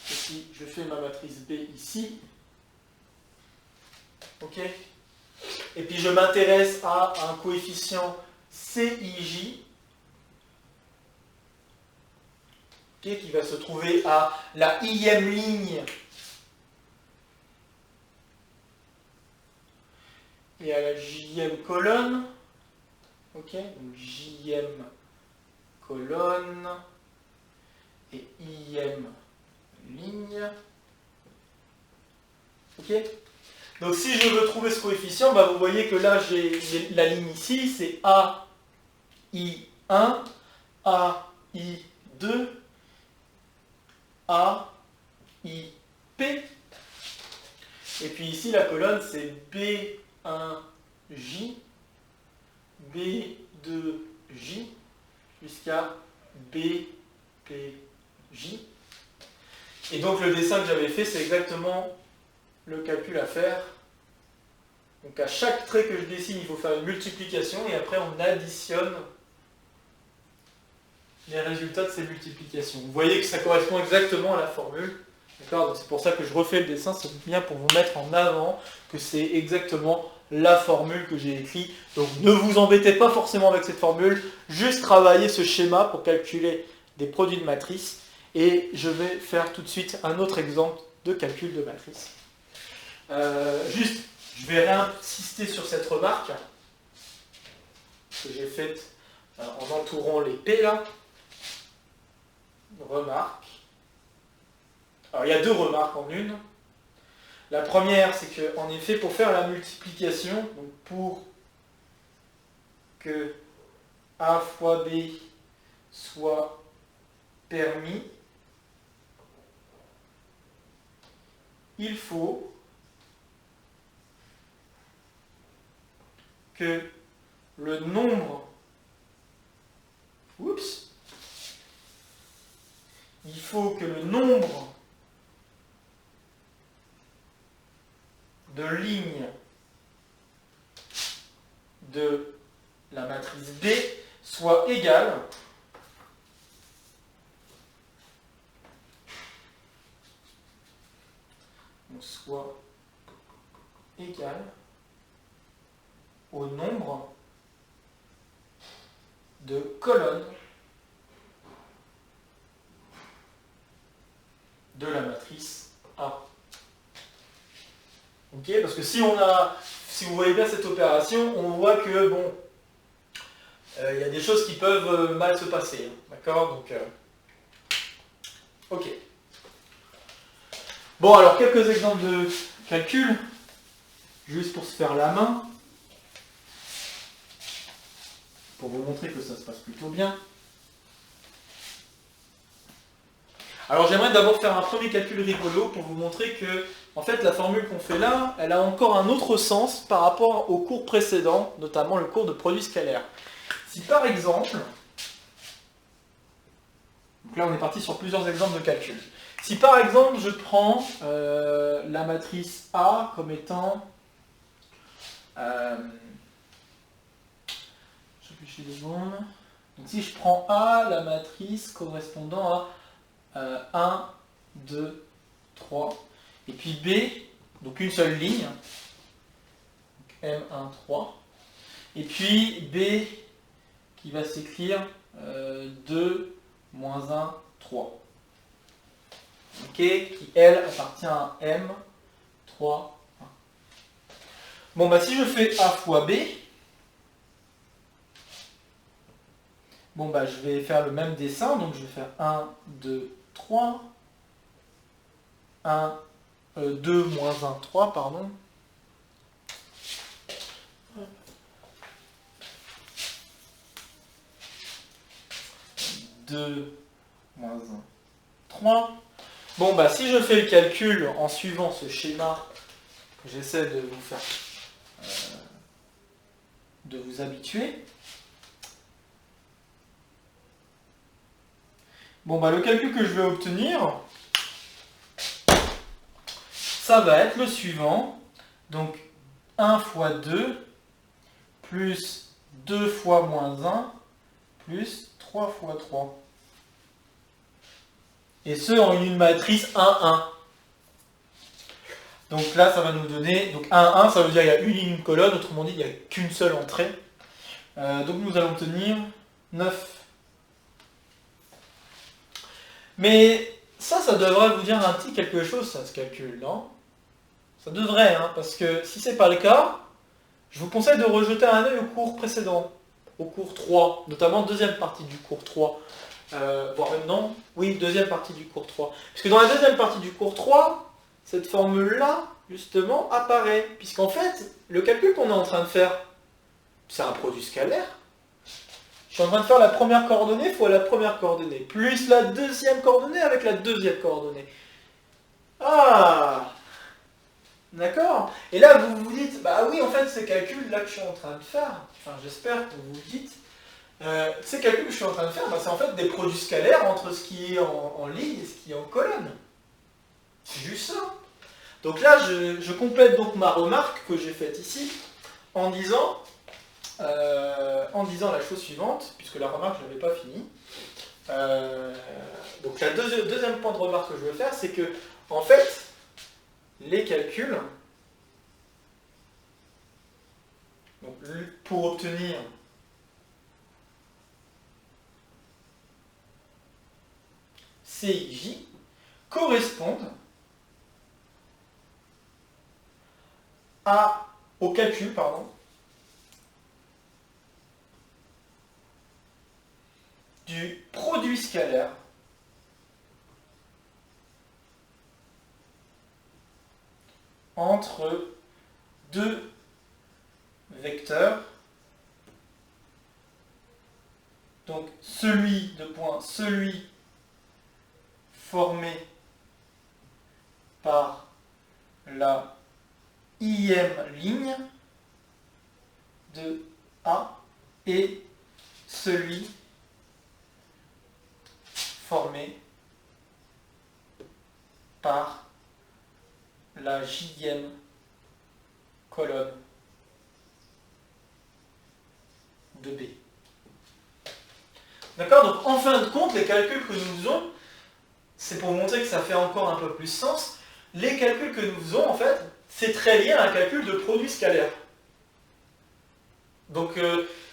et si je fais ma matrice B ici, ok, et puis je m'intéresse à un coefficient CIJ, okay, qui va se trouver à la i-ème ligne et à la j-ème colonne. Ok, donc j-ème colonne et i-ème ligne. Ok. Donc si je veux trouver ce coefficient, bah vous voyez que là j'ai la ligne ici, c'est A, I1, A, I2, A, I, P. Et puis ici la colonne c'est B1J, B2J, jusqu'à BPJ. Et donc le dessin que j'avais fait, c'est exactement le calcul à faire. Donc à chaque trait que je dessine, il faut faire une multiplication et après on additionne les résultats de ces multiplications. Vous voyez que ça correspond exactement à la formule. D'accord ? Donc c'est pour ça que je refais le dessin, c'est bien pour vous mettre en avant que c'est exactement la formule que j'ai écrite. Donc ne vous embêtez pas forcément avec cette formule, juste travaillez ce schéma pour calculer des produits de matrice. Et je vais faire tout de suite un autre exemple de calcul de matrice. Juste, je vais réinsister sur cette remarque que j'ai faite en entourant les P là. Remarque. Alors il y a deux remarques en une. La première, c'est que en effet, pour faire la multiplication, donc pour que A fois B soit permis, il faut que le nombre, il faut que le nombre de lignes de la matrice B soit égal au nombre de colonnes de la matrice A. Ok, parce que si vous voyez bien cette opération, on voit que bon, il y a des choses qui peuvent mal se passer. Hein, d'accord, donc ok. Bon, alors quelques exemples de calcul, juste pour se faire la main, pour vous montrer que ça se passe plutôt bien. Alors j'aimerais d'abord faire un premier calcul rigolo pour vous montrer que en fait la formule qu'on fait là, elle a encore un autre sens par rapport au cours précédent, notamment le cours de produits scalaires. Si par exemple, donc là on est parti sur plusieurs exemples de calcul. Si par exemple je prends la matrice A comme étant, je réfléchis 2 secondes. Donc si je prends A, la matrice correspondant à 1, 2, 3, et puis B, donc une seule ligne, donc M1, 3, et puis B qui va s'écrire 2, moins 1, 3, ok, qui elle appartient à M, 3, 1. Bon, bah si je fais A fois B, bon, bah je vais faire le même dessin, donc je vais faire 1, 2, 3, 1, 2, moins 1, 3, pardon. « 2, moins 1, 3. » Bon, bah si je fais le calcul en suivant ce schéma que j'essaie de vous faire, de vous habituer, bon, bah le calcul que je vais obtenir, ça va être le suivant. Donc 1 fois 2 plus 2 fois moins 1 plus 3 fois 3. Et ce en une matrice 1, 1. Donc là, ça va nous donner, donc 1, 1, ça veut dire qu'il y a une ligne, une colonne, autrement dit, il n'y a qu'une seule entrée. Donc nous allons obtenir 9. Mais ça devrait vous dire un petit quelque chose, ça, ce calcul, non? Ça devrait, hein, parce que si c'est pas le cas, je vous conseille de rejeter un œil au cours précédent, au cours 3, notamment deuxième partie du cours 3. Voire même non, oui, deuxième partie du cours 3. Puisque dans la deuxième partie du cours 3, cette formule-là, justement, apparaît. Puisqu'en fait, le calcul qu'on est en train de faire, c'est un produit scalaire. Je suis en train de faire la première coordonnée fois la première coordonnée, plus la deuxième coordonnée avec la deuxième coordonnée. Ah! D'accord? Et là, vous vous dites, bah oui, en fait, ces calculs-là que je suis en train de faire, enfin, j'espère que vous vous dites, ces calculs que je suis en train de faire, bah, c'est en fait des produits scalaires entre ce qui est en ligne et ce qui est en colonne. C'est juste ça. Donc là, je complète donc ma remarque que j'ai faite ici en disant la chose suivante, puisque la remarque, je n'avais pas fini. Donc le deuxième point de remarque que je veux faire, c'est que, en fait, les calculs, donc, pour obtenir CIJ, correspondent au calcul, du produit scalaire entre deux vecteurs, donc celui formé par la ième ligne de A et celui formé par la jème colonne de B. D'accord? Donc en fin de compte, les calculs que nous faisons, c'est pour montrer que ça fait encore un peu plus sens, les calculs que nous faisons, en fait, c'est très lié à un calcul de produit scalaire. Donc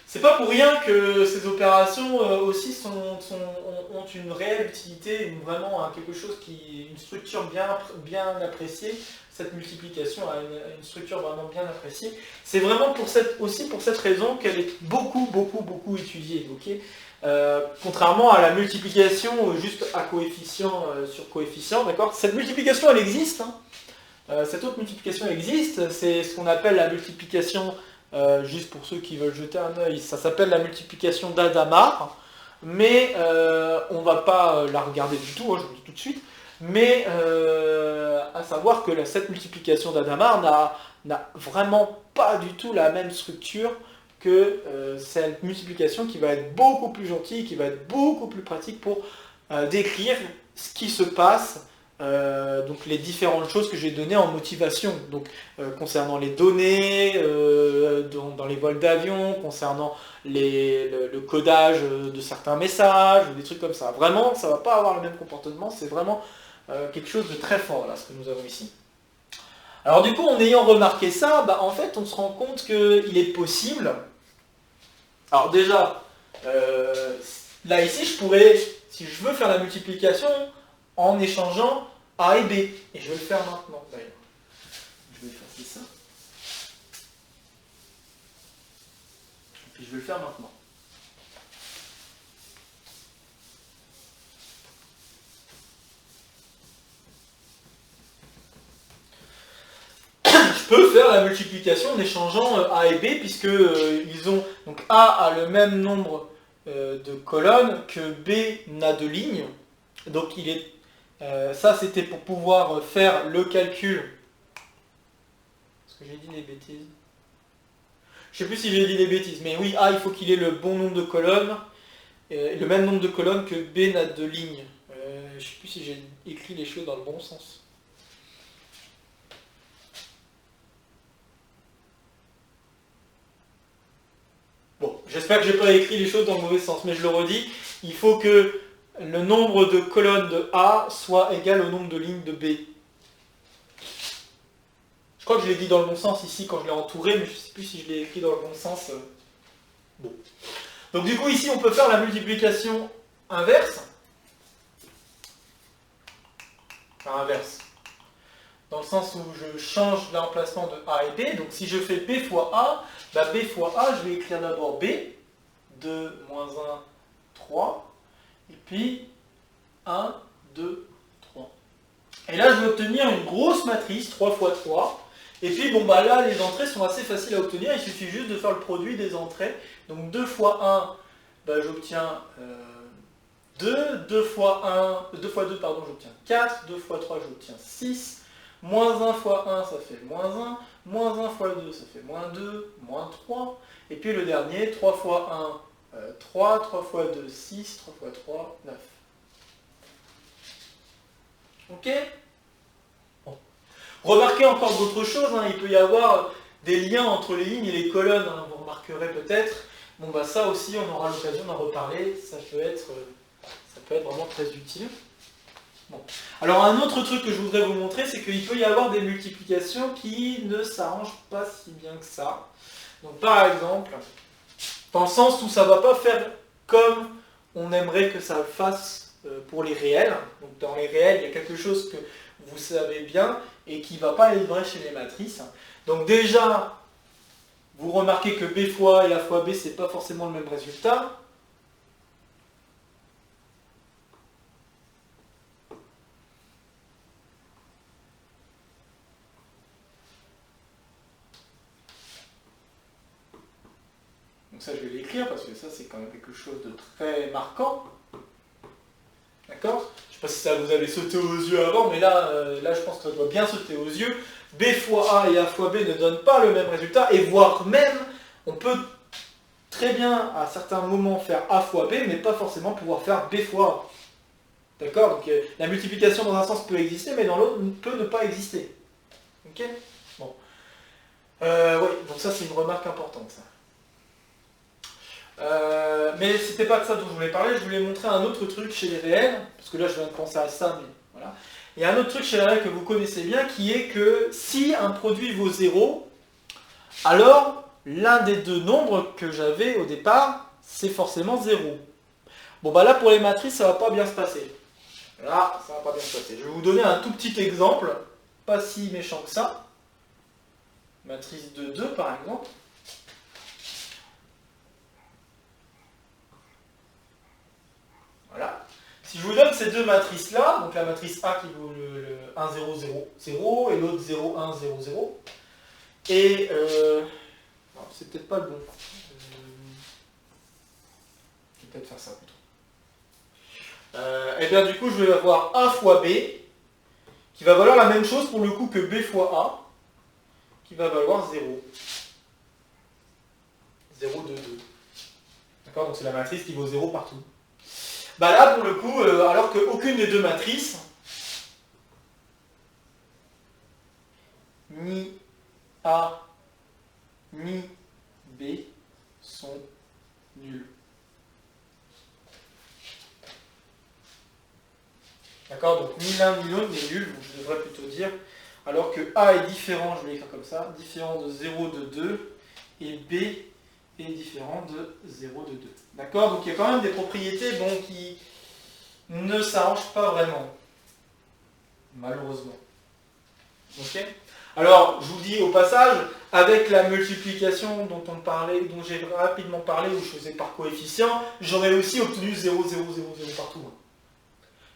c'est pas pour rien que ces opérations aussi ont une réelle utilité, vraiment quelque chose une structure bien appréciée. Cette multiplication a une structure vraiment bien appréciée. C'est vraiment aussi pour cette raison qu'elle est beaucoup étudiée. Okay, contrairement à la multiplication juste à coefficient sur coefficient, d'accord? Cette multiplication, elle existe. Hein. Cette autre multiplication existe, c'est ce qu'on appelle la multiplication, juste pour ceux qui veulent jeter un œil, ça s'appelle la multiplication d'Adamar, mais on ne va pas la regarder du tout, hein, je vous le dis tout de suite, mais à savoir que cette multiplication d'Adamar n'a vraiment pas du tout la même structure que cette multiplication qui va être beaucoup plus gentille, qui va être beaucoup plus pratique pour décrire ce qui se passe, donc les différentes choses que j'ai données en motivation, donc concernant les données, dans les vols d'avion, concernant le codage de certains messages, ou des trucs comme ça. Vraiment, ça ne va pas avoir le même comportement, c'est vraiment quelque chose de très fort là, ce que nous avons ici. Alors du coup, en ayant remarqué ça, en fait, on se rend compte qu'il est possible. Alors déjà, là ici, je pourrais, si je veux faire la multiplication, en échangeant A et B. Et je vais le faire maintenant, d'ailleurs. Je vais effacer ça. Et puis je vais le faire maintenant. Je peux faire la multiplication en échangeant A et B, puisque ils ont, donc A a le même nombre de colonnes que B n'a de lignes. Donc il est ça, c'était pour pouvoir faire le calcul. Est-ce que j'ai dit des bêtises? Je ne sais plus si j'ai dit des bêtises, mais oui, A, il faut qu'il ait le bon nombre de colonnes, le même nombre de colonnes que B n'a de lignes. Je ne sais plus si j'ai écrit les choses dans le bon sens. Bon, j'espère que je n'ai pas écrit les choses dans le mauvais sens, mais je le redis, il faut que le nombre de colonnes de A soit égal au nombre de lignes de B. Je crois que je l'ai dit dans le bon sens ici quand je l'ai entouré, mais je ne sais plus si je l'ai écrit dans le bon sens. Bon. Donc du coup ici on peut faire la multiplication inverse. à l'inverse. Dans le sens où je change l'emplacement de A et B. Donc si je fais B fois A, bah B fois A, je vais écrire d'abord B, 2, moins 1, 3, et puis 1, 2, 3. Et là, je vais obtenir une grosse matrice, 3 fois 3. Et puis, bon, bah là, les entrées sont assez faciles à obtenir. Il suffit juste de faire le produit des entrées. Donc 2 fois 1, bah, j'obtiens 2. 2 fois 1, 2 fois 2, pardon, j'obtiens 4. 2 fois 3, j'obtiens 6. Moins 1 fois 1, ça fait moins 1. Moins 1 fois 2, ça fait moins 2. Moins 3. Et puis le dernier, 3 fois 1, 3. 3 fois 2, 6. 3 fois 3, 9. Ok? Bon. Remarquez encore d'autres choses. Hein. Il peut y avoir des liens entre les lignes et les colonnes. Hein. Vous remarquerez peut-être. Bon, bah ça aussi, on aura l'occasion d'en reparler. Ça peut être vraiment très utile. Bon. Alors un autre truc que je voudrais vous montrer, c'est qu'il peut y avoir des multiplications qui ne s'arrangent pas si bien que ça. Donc par exemple, dans le sens où ça ne va pas faire comme on aimerait que ça le fasse pour les réels. Donc dans les réels, il y a quelque chose que vous savez bien et qui ne va pas être vrai chez les matrices. Donc déjà, vous remarquez que B fois A et A fois B, ce n'est pas forcément le même résultat. Donc ça, je vais l'écrire parce que ça, c'est quand même quelque chose de très marquant. D'accord? Je ne sais pas si ça vous avait sauté aux yeux avant, mais là, je pense que ça doit bien sauter aux yeux. B fois A et A fois B ne donnent pas le même résultat, et voire même, on peut très bien, à certains moments, faire A fois B, mais pas forcément pouvoir faire B fois A. D'accord? Donc la multiplication dans un sens peut exister, mais dans l'autre peut ne pas exister. Ok? Bon. Oui, donc ça, c'est une remarque importante, ça. Mais c'était pas de ça dont je voulais parler, je voulais montrer un autre truc chez les réels, parce que là je viens de penser à ça, mais voilà. Il y a un autre truc chez les réels que vous connaissez bien, qui est que si un produit vaut 0, alors l'un des deux nombres que j'avais au départ, c'est forcément 0. Bon bah là pour les matrices, ça va pas bien se passer. Là, ça va pas bien se passer. Je vais vous donner un tout petit exemple, pas si méchant que ça. Matrice de 2 par exemple. Voilà. Si je vous donne ces deux matrices-là, donc la matrice A qui vaut le 1, 0, 0, 0, et l'autre 0, 1, 0, 0, et c'est peut-être pas le bon. Je vais peut-être faire ça plutôt. Et bien du coup, je vais avoir A fois B, qui va valoir la même chose pour le coup que B fois A, qui va valoir 0. 0, 2, 2. D'accord? Donc c'est la matrice qui vaut 0 partout. Bah là, pour le coup, alors qu'aucune des deux matrices, ni A, ni B, sont nulles. D'accord? Donc ni l'un ni l'autre n'est nul, je devrais plutôt dire. Alors que A est différent, je vais l'écrire comme ça, différent de 0 de 2, et B est différent de 0 de 2. D'accord? Donc il y a quand même des propriétés qui ne s'arrangent pas vraiment. Malheureusement. Ok? Alors, je vous dis au passage, avec la multiplication dont j'ai rapidement parlé, où je faisais par coefficient, j'aurais aussi obtenu 0, 0, 0, 0 partout.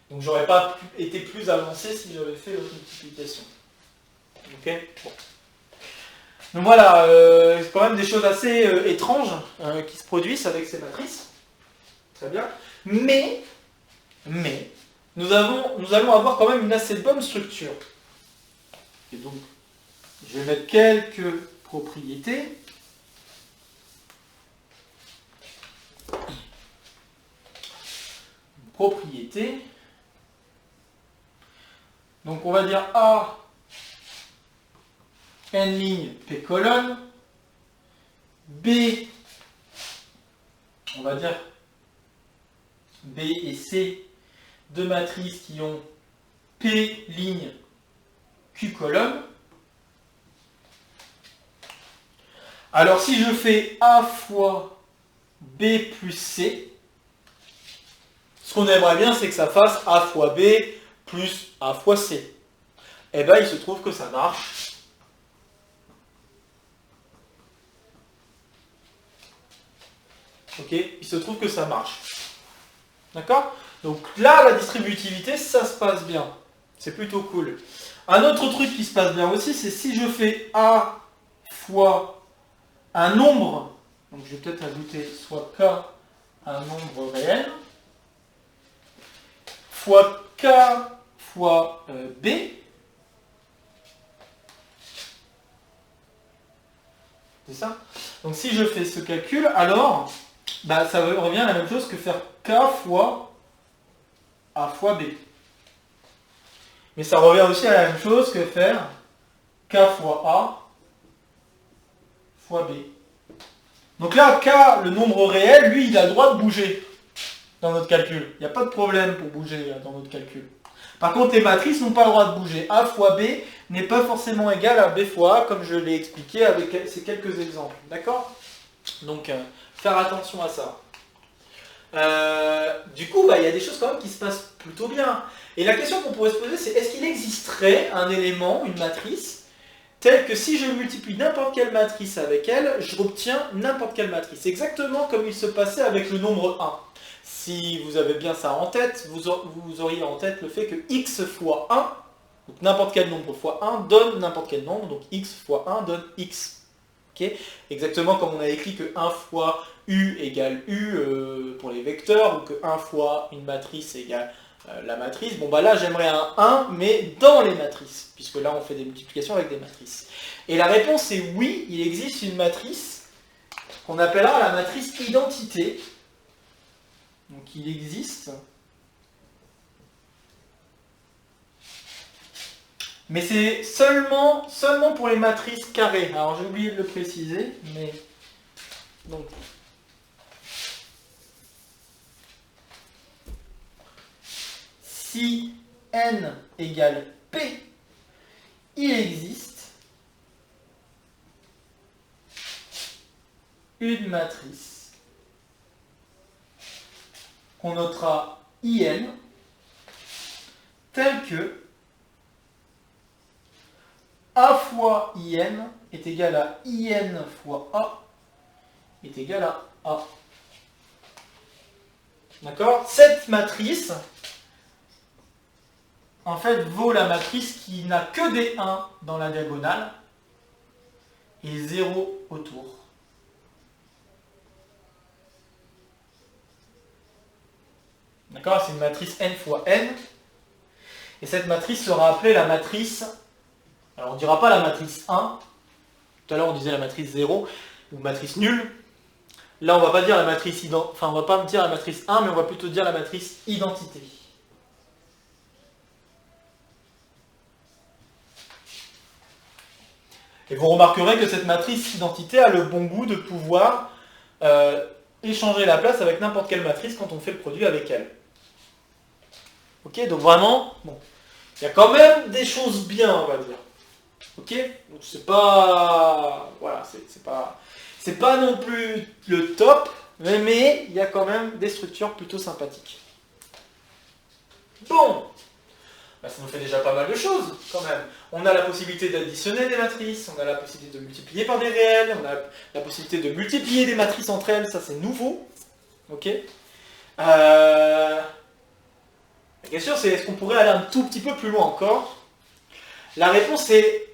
Donc j'aurais pas été plus avancé si j'avais fait l'autre multiplication. Ok? Bon. Donc voilà, c'est quand même des choses assez étranges qui se produisent avec ces matrices. Très bien. Mais nous allons avoir quand même une assez bonne structure. Et donc, je vais mettre quelques propriétés. Propriétés. Donc on va dire A, n ligne, P colonne. B, on va dire B et C, deux matrices qui ont P ligne, Q colonne. Alors si je fais A fois B plus C, ce qu'on aimerait bien c'est que ça fasse A fois B plus A fois C. Eh bien, il se trouve que ça marche. Ok, il se trouve que ça marche. D'accord? Donc là, la distributivité, ça se passe bien. C'est plutôt cool. Un autre truc qui se passe bien aussi, c'est si je fais A fois un nombre, donc je vais peut-être ajouter soit K, un nombre réel, fois K fois B, c'est ça? Donc si je fais ce calcul, alors, bah, ça revient à la même chose que faire K fois A fois B. Mais ça revient aussi à la même chose que faire K fois A fois B. Donc là, K, le nombre réel, lui, il a le droit de bouger dans notre calcul. Il n'y a pas de problème pour bouger dans notre calcul. Par contre, les matrices n'ont pas le droit de bouger. A fois B n'est pas forcément égal à B fois A, comme je l'ai expliqué avec ces quelques exemples. D'accord? Donc, faire attention à ça. Du coup, il y a des choses quand même qui se passent plutôt bien. Et la question qu'on pourrait se poser, c'est est-ce qu'il existerait un élément, une matrice, tel que si je multiplie n'importe quelle matrice avec elle, je obtiens n'importe quelle matrice. Exactement comme il se passait avec le nombre 1. Si vous avez bien ça en tête, vous auriez en tête le fait que x fois 1, donc n'importe quel nombre fois 1, donne n'importe quel nombre, donc x fois 1 donne x. Okay. Exactement comme on a écrit que 1 fois u égale u pour les vecteurs, ou que 1 fois une matrice égale la matrice. Bon, là, j'aimerais un 1, mais dans les matrices, puisque là, on fait des multiplications avec des matrices. Et la réponse est oui, il existe une matrice qu'on appellera la matrice identité. Donc, il existe. Mais c'est seulement pour les matrices carrées. Alors, j'ai oublié de le préciser, mais... Donc... Si n égale p, il existe une matrice qu'on notera in telle que a fois in est égal à in fois a est égal à a. D'accord? Cette matrice, en fait, vaut la matrice qui n'a que des 1 dans la diagonale et 0 autour. D'accord? C'est une matrice n fois n. Et cette matrice sera appelée la matrice... Alors, on ne dira pas la matrice 1. Tout à l'heure, on disait la matrice 0, ou matrice nulle. Là, on ne va pas dire la matrice on va pas dire la matrice 1, mais on va plutôt dire la matrice identité. Et vous remarquerez que cette matrice identité a le bon goût de pouvoir échanger la place avec n'importe quelle matrice quand on fait le produit avec elle. Ok, donc vraiment, bon, il y a quand même des choses bien, on va dire. Ok, donc c'est pas, voilà, c'est pas non plus le top, mais il y a quand même des structures plutôt sympathiques. Bon. Ça nous fait déjà pas mal de choses, quand même. On a la possibilité d'additionner des matrices, on a la possibilité de multiplier par des réels, on a la possibilité de multiplier des matrices entre elles, ça c'est nouveau. Ok. La question c'est est-ce qu'on pourrait aller un tout petit peu plus loin encore? La réponse est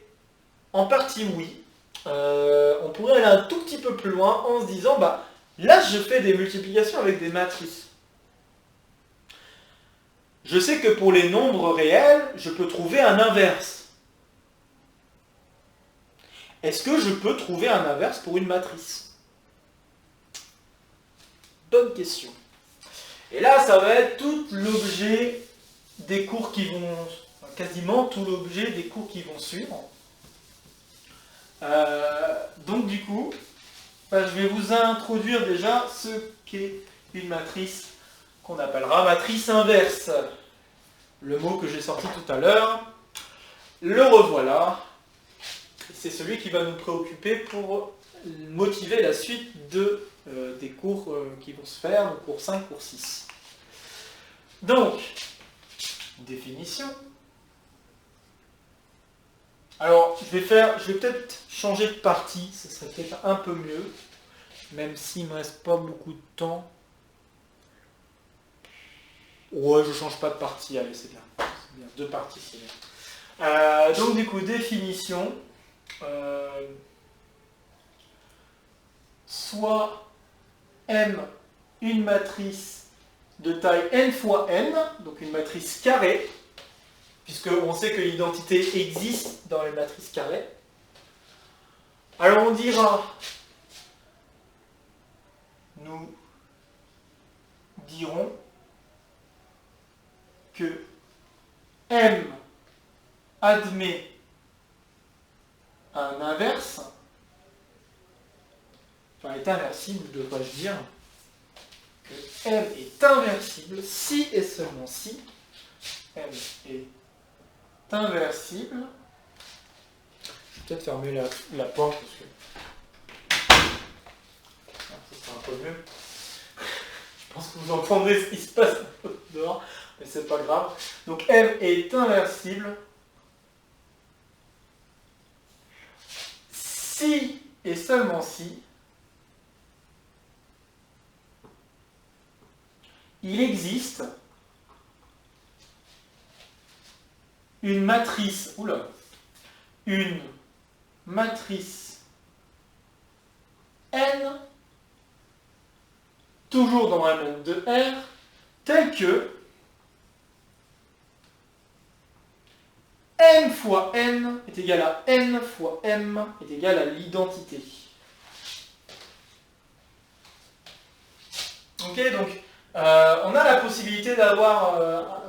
en partie oui. On pourrait aller un tout petit peu plus loin en se disant, là je fais des multiplications avec des matrices. Je sais que pour les nombres réels, je peux trouver un inverse. Est-ce que je peux trouver un inverse pour une matrice? Bonne question. Et là, ça va être tout l'objet des cours qui vont... quasiment tout l'objet des cours qui vont suivre. Donc du coup, je vais vous introduire déjà ce qu'est une matrice qu'on appellera matrice inverse. Le mot que j'ai sorti tout à l'heure, le revoilà. C'est celui qui va nous préoccuper pour motiver la suite des cours qui vont se faire, le cours 5, cours 6. Donc, définition. Alors, je vais peut-être changer de partie, ce serait peut-être un peu mieux, même s'il ne me reste pas beaucoup de temps. Ouais, je change pas de partie, allez, c'est bien. C'est bien. Deux parties, c'est bien. Donc, du coup, définition. Soit M, une matrice de taille n fois n, donc une matrice carrée, puisqu'on sait que l'identité existe dans les matrices carrées. Alors on dira, nous dirons que M admet un inverse, enfin est inversible, devrais-je dire, que M est inversible si et seulement si M est inversible. Je vais peut-être fermer la porte parce que ça sera un peu mieux. Je pense que vous entendrez ce qui se passe dehors, mais c'est pas grave. Donc M est inversible si et seulement si il existe une matrice, une matrice N, toujours dans Rn de R, telle que M fois N est égal à N fois M est égal à l'identité. Ok, donc on a la possibilité d'avoir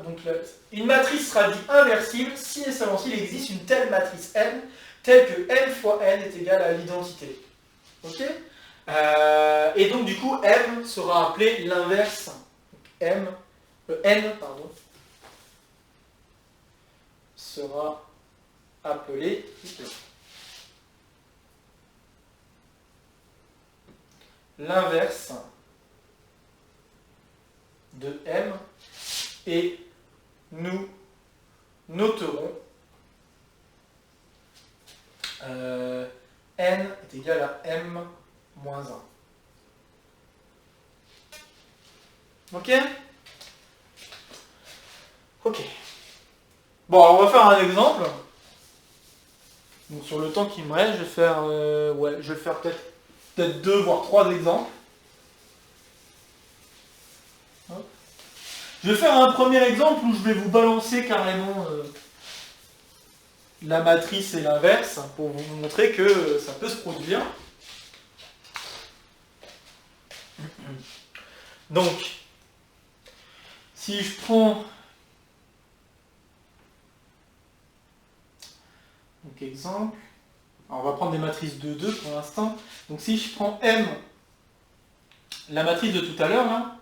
une matrice sera dite inversible si et seulement s'il existe une telle matrice N telle que N fois N est égal à l'identité. Ok, et donc du coup M sera appelé l'inverse. N sera appelé l'inverse de M et nous noterons N est égal à M moins 1. Ok? Ok. Bon, alors on va faire un exemple. Donc sur le temps qui me reste, je vais faire peut-être 2 voire 3 exemples. Je vais faire un premier exemple où je vais vous balancer carrément la matrice et l'inverse pour vous montrer que ça peut se produire. Donc, si je prends exemple, alors on va prendre des matrices de 2 pour l'instant. Donc si je prends M, la matrice de tout à l'heure, là,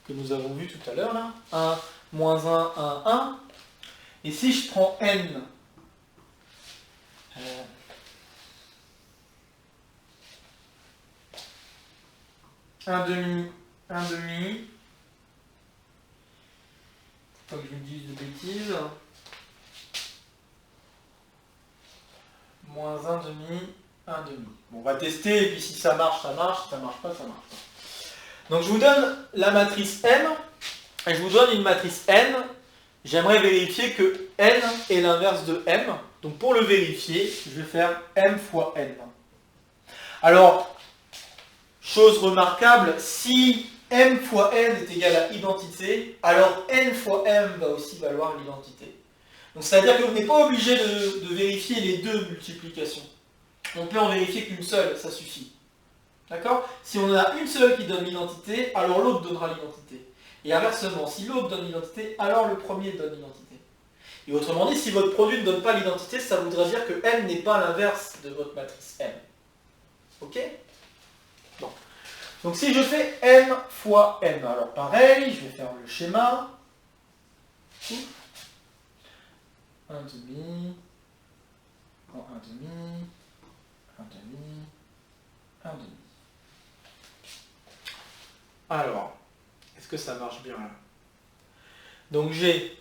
que nous avons vu tout à l'heure, là, 1, moins 1, 1, 1, et si je prends N, 1 demi, 1 demi, faut pas que je me dise de bêtises, moins 1 demi, 1 demi. Bon, on va tester, et puis si ça marche, ça marche, si ça marche pas, ça marche pas. Donc je vous donne la matrice M, et je vous donne une matrice N. J'aimerais vérifier que N est l'inverse de M. Donc pour le vérifier, je vais faire M fois N. Alors, chose remarquable, si M fois N est égal à identité, alors N fois M va aussi valoir l'identité. Donc c'est-à-dire que vous n'êtes pas obligé de vérifier les deux multiplications. On peut en vérifier qu'une seule, ça suffit. D'accord? Si on en a une seule qui donne l'identité, alors l'autre donnera l'identité. Et inversement, si l'autre donne l'identité, alors le premier donne l'identité. Et autrement dit, si votre produit ne donne pas l'identité, ça voudra dire que M n'est pas l'inverse de votre matrice M. Ok? Bon. Donc si je fais M fois M, alors pareil, je vais faire le schéma. 1 demi, 1 demi, 1 demi, 1 demi. Alors, est-ce que ça marche bien là? Donc j'ai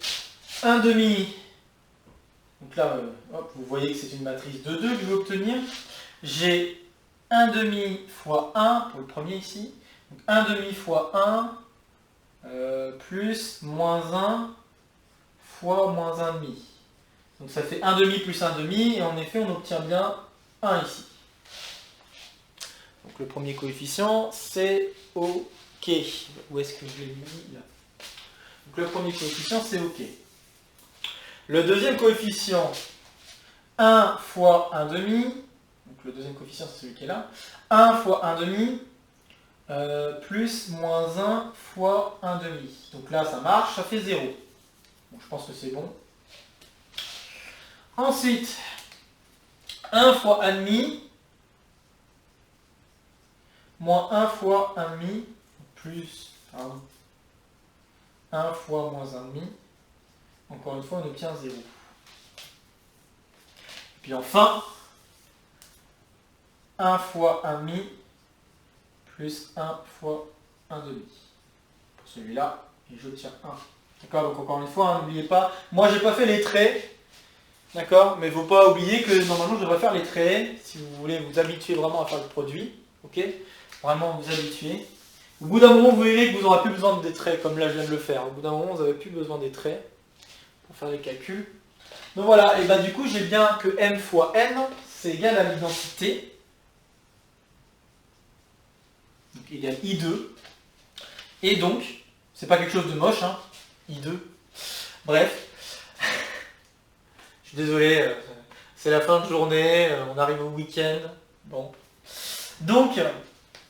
1 demi, donc là, hop, vous voyez que c'est une matrice de 2 que je vais obtenir. J'ai 1 demi fois 1 pour le premier ici. Donc 1 demi fois 1 plus moins 1 fois moins 1 demi. Donc ça fait 1 demi plus 1 demi, et en effet on obtient bien 1 ici. Donc le premier coefficient c'est OK. Où est-ce que je l'ai mis là? Donc le premier coefficient c'est OK. Le deuxième coefficient, 1 fois 1 demi, donc le deuxième coefficient c'est celui qui est là, 1 fois 1 demi, plus moins 1 fois 1 demi. Donc là ça marche, ça fait 0. Donc je pense que c'est bon. Ensuite, 1 fois 1 demi, moins 1 fois 1 demi, plus 1 fois moins 1 demi. Encore une fois, on obtient 0. Et puis enfin, 1 fois 1 demi, plus 1 fois 1 demi. Pour celui-là, et j'obtiens 1. D'accord, donc encore une fois, n'oubliez pas, moi j'ai pas fait les traits, d'accord, mais il ne faut pas oublier que normalement je devrais faire les traits, si vous voulez vous habituer vraiment à faire le produit, ok, vraiment vous habituer. Au bout d'un moment, vous verrez que vous n'aurez plus besoin des traits, comme là je viens de le faire. Au bout d'un moment, vous n'avez plus besoin des traits pour faire les calculs. Donc voilà, et bien du coup, j'ai bien que m fois n, c'est égal à l'identité, donc égal I2, et donc, c'est pas quelque chose de moche, hein, I2, bref, je suis désolé, c'est la fin de journée, on arrive au week-end, bon. Donc,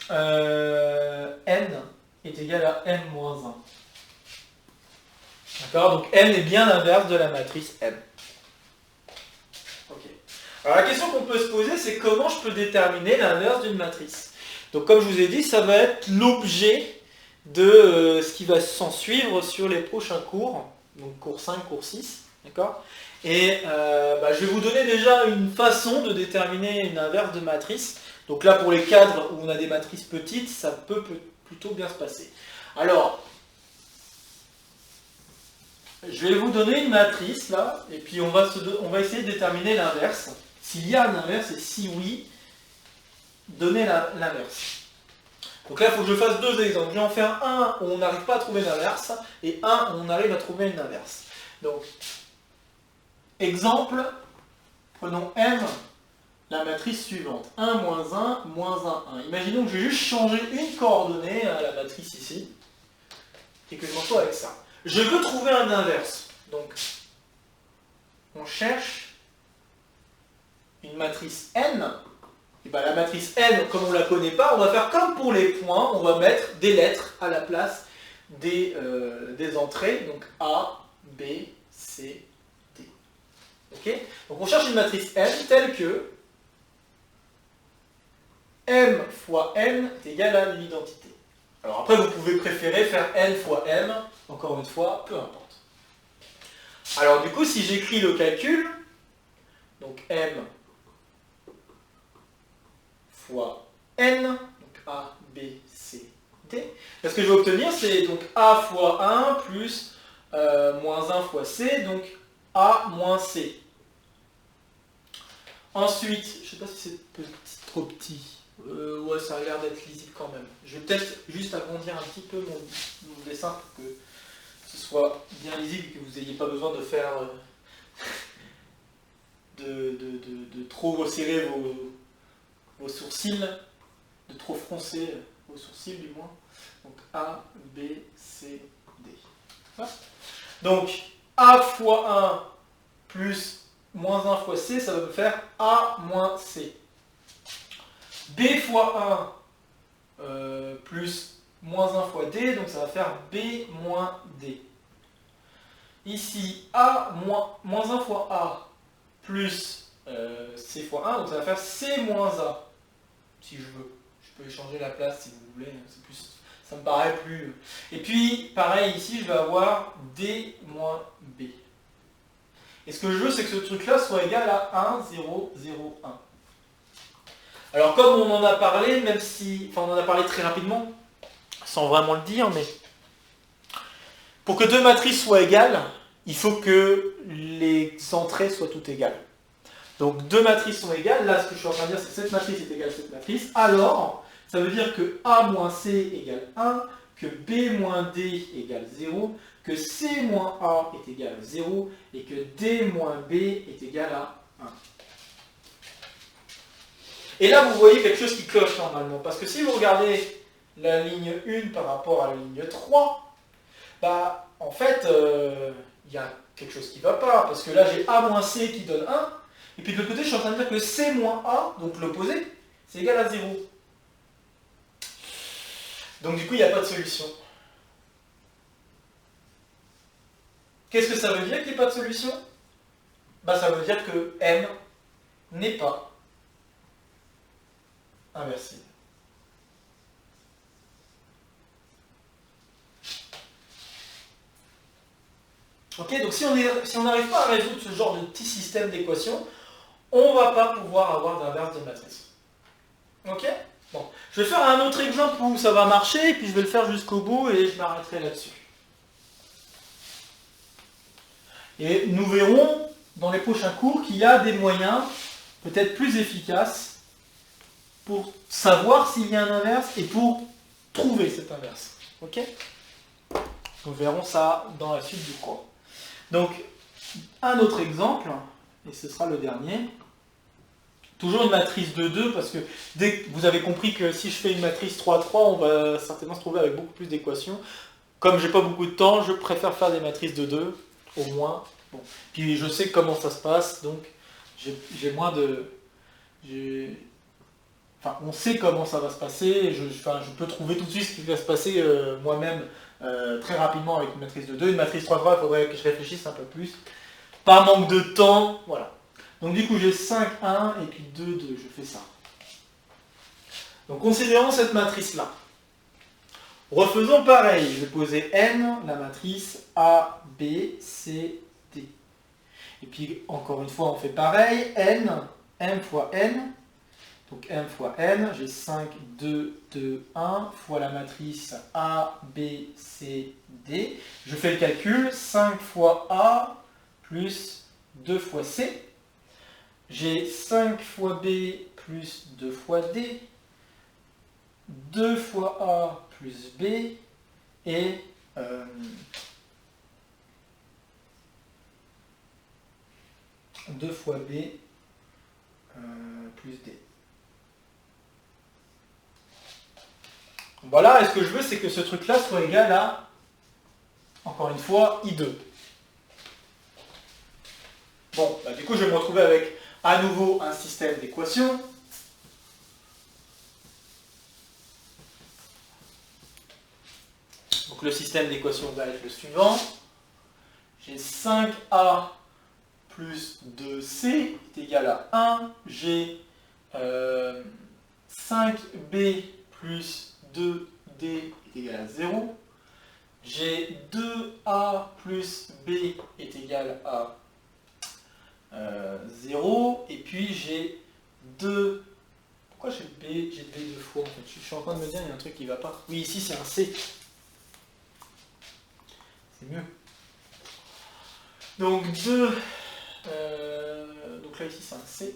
n est égal à m-1. D'accord, donc n est bien l'inverse de la matrice m. Ok. Alors la question qu'on peut se poser, c'est comment je peux déterminer l'inverse d'une matrice. Donc comme je vous ai dit, ça va être l'objet de ce qui va s'en suivre sur les prochains cours, donc cours 5, cours 6, d'accord. Et je vais vous donner déjà une façon de déterminer une inverse de matrice. Donc là, pour les cadres où on a des matrices petites, ça peut plutôt bien se passer. Alors, je vais vous donner une matrice là, et puis on va essayer de déterminer l'inverse. S'il y a un inverse, et si oui, donner l'inverse. Donc là, il faut que je fasse deux exemples. Je vais en faire un où on n'arrive pas à trouver l'inverse, et un où on arrive à trouver une inverse. Donc, exemple, prenons M, la matrice suivante. 1, moins 1, moins 1, 1. Imaginons que j'ai juste changé une coordonnée à la matrice ici, et que je m'en trouve avec ça. Je veux trouver un inverse. Donc, on cherche une matrice N. Et bien la matrice N, comme on ne la connaît pas, on va faire comme pour les points, on va mettre des lettres à la place des entrées. Donc A, B, C, D. Ok ? Donc on cherche une matrice N telle que M fois N est égal à l'identité. Alors après, vous pouvez préférer faire N fois M, encore une fois, peu importe. Alors du coup, si j'écris le calcul, donc M fois N, donc A, B, C, D, ce que je vais obtenir, c'est donc A fois 1 plus moins 1 fois C, donc A moins C. Ensuite, je ne sais pas si c'est trop petit. Ouais, ça a l'air d'être lisible quand même. Je vais peut-être juste agrandir un petit peu mon dessin pour que ce soit bien lisible et que vous n'ayez pas besoin de faire de trop resserrer vos sourcils, de trop froncer vos sourcils du moins. Donc A, B, C, D. Voilà. Donc A fois 1 plus moins 1 fois C, ça va me faire A moins C. B fois 1 plus moins 1 fois D, donc ça va faire B moins D. Ici, A moins 1 fois A plus C fois 1, donc ça va faire C moins A, si je veux. Je peux échanger la place si vous voulez, ça me paraît plus... Et puis, pareil, ici, je vais avoir D moins B. Et ce que je veux, c'est que ce truc-là soit égal à 1, 0, 0, 1. Alors comme on en a parlé, même si... Enfin, on en a parlé très rapidement, sans vraiment le dire, mais... Pour que deux matrices soient égales, il faut que les entrées soient toutes égales. Donc deux matrices sont égales, là ce que je suis en train de dire c'est que cette matrice est égale à cette matrice, alors ça veut dire que A moins C égale 1, que B moins D égale 0, que C moins A est égal à 0, et que D moins B est égal à 1. Et là vous voyez quelque chose qui cloche normalement, parce que si vous regardez la ligne 1 par rapport à la ligne 3, bah en fait il y a quelque chose qui ne va pas, parce que là j'ai A moins C qui donne 1, et puis de l'autre côté, je suis en train de dire que C moins A, donc l'opposé, c'est égal à 0. Donc du coup, il n'y a pas de solution. Qu'est-ce que ça veut dire qu'il n'y ait pas de solution? Bah, ça veut dire que M n'est pas inversible. Ok, donc si on n'arrive pas à résoudre ce genre de petit système d'équations, on ne va pas pouvoir avoir d'inverse de matrice. Ok? Bon, je vais faire un autre exemple où ça va marcher, et puis je vais le faire jusqu'au bout, et je m'arrêterai là-dessus. Et nous verrons dans les prochains cours qu'il y a des moyens peut-être plus efficaces pour savoir s'il y a un inverse et pour trouver cet inverse. Ok? Nous verrons ça dans la suite du cours. Donc, un autre exemple, et ce sera le dernier. Toujours une matrice de 2, parce que dès que vous avez compris que si je fais une matrice 3-3, on va certainement se trouver avec beaucoup plus d'équations. Comme j'ai pas beaucoup de temps, je préfère faire des matrices de 2, au moins. Bon. Puis je sais comment ça se passe, donc j'ai moins de... Enfin, on sait comment ça va se passer, je peux trouver tout de suite ce qui va se passer moi-même très rapidement avec une matrice de 2. Une matrice 3-3, il faudrait que je réfléchisse un peu plus. Par manque de temps, voilà. Donc du coup j'ai 5, 1 et puis 2, 2, je fais ça. Donc considérons cette matrice-là. Refaisons pareil, je vais poser N, la matrice A, B, C, D. Et puis encore une fois on fait pareil, N, M fois N. Donc M fois N, j'ai 5, 2, 2, 1 fois la matrice A, B, C, D. Je fais le calcul, 5 fois A plus 2 fois C. J'ai 5 fois B plus 2 fois D, 2 fois A plus B, et 2 fois B plus D. Voilà, et ce que je veux, c'est que ce truc-là soit égal à, encore une fois, I2. Bon, bah, du coup, je vais me retrouver avec à nouveau un système d'équations. Donc le système d'équations va être le suivant. J'ai 5A plus 2C est égal à 1. J'ai 5B plus 2D est égal à 0. J'ai 2A plus B est égal à 0. Et puis j'ai 2... Pourquoi j'ai B deux fois en fait? Je suis en train de me dire, il y a un truc qui ne va pas. Oui, ici c'est un C. C'est mieux. Donc 2... donc là ici c'est un C.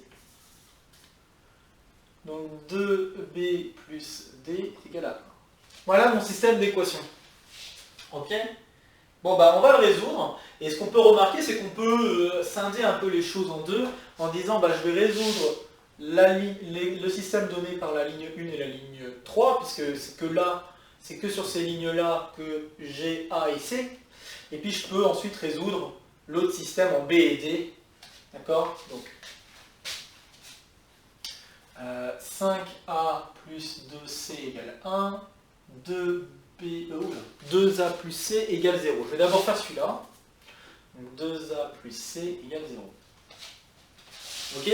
Donc 2B plus D est égal à 1. Voilà mon système d'équations. Ok? Bon bah on va le résoudre. Et ce qu'on peut remarquer, c'est qu'on peut scinder un peu les choses en deux, en disant bah je vais résoudre le système donné par la ligne 1 et la ligne 3, puisque c'est que sur ces lignes-là que j'ai A et C. Et puis je peux ensuite résoudre l'autre système en B et D. D'accord? Donc 5A plus 2C égale 1, 2A plus C égale 0. Je vais d'abord faire celui-là. Donc 2A plus C égale 0. Ok?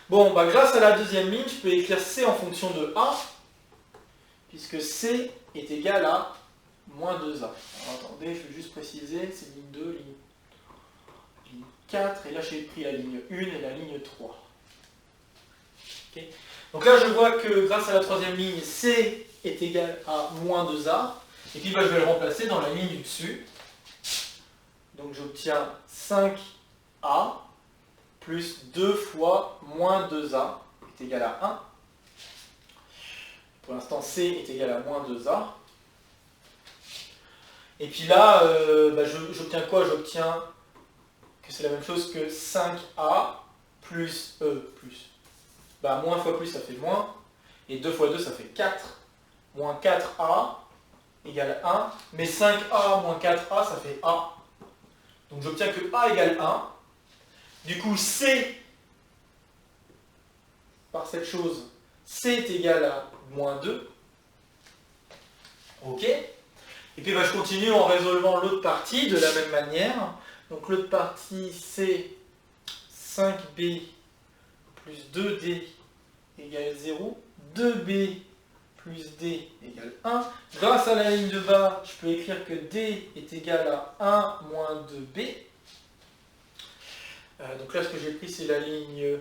Bon, bah grâce à la deuxième ligne, je peux écrire C en fonction de A, puisque C est égal à moins 2A. Alors, attendez, je vais juste préciser, c'est ligne 2, ligne 4, et là j'ai pris la ligne 1 et la ligne 3. Okay. Donc là je vois que grâce à la troisième ligne, C est égal à moins 2A, et puis bah, je vais le remplacer dans la ligne du dessus. Donc j'obtiens 5A plus 2 fois moins 2A est égal à 1. Pour l'instant, C est égal à moins 2A. Et puis là, j'obtiens quoi? J'obtiens que c'est la même chose que 5A plus E plus. Moins fois plus, ça fait moins. Et 2 fois 2, ça fait 4. Moins 4A égale 1. Mais 5A moins 4A, ça fait A. Donc j'obtiens que A égale 1. Du coup, C, par cette chose, C est égal à moins 2. Ok. Et puis je continue en résolvant l'autre partie de la même manière. Donc l'autre partie, c'est 5B plus 2D égale 0. 2B plus D égale 1. Grâce à la ligne de bas, je peux écrire que D est égal à 1 moins 2B. Donc là, ce que j'ai pris, c'est la ligne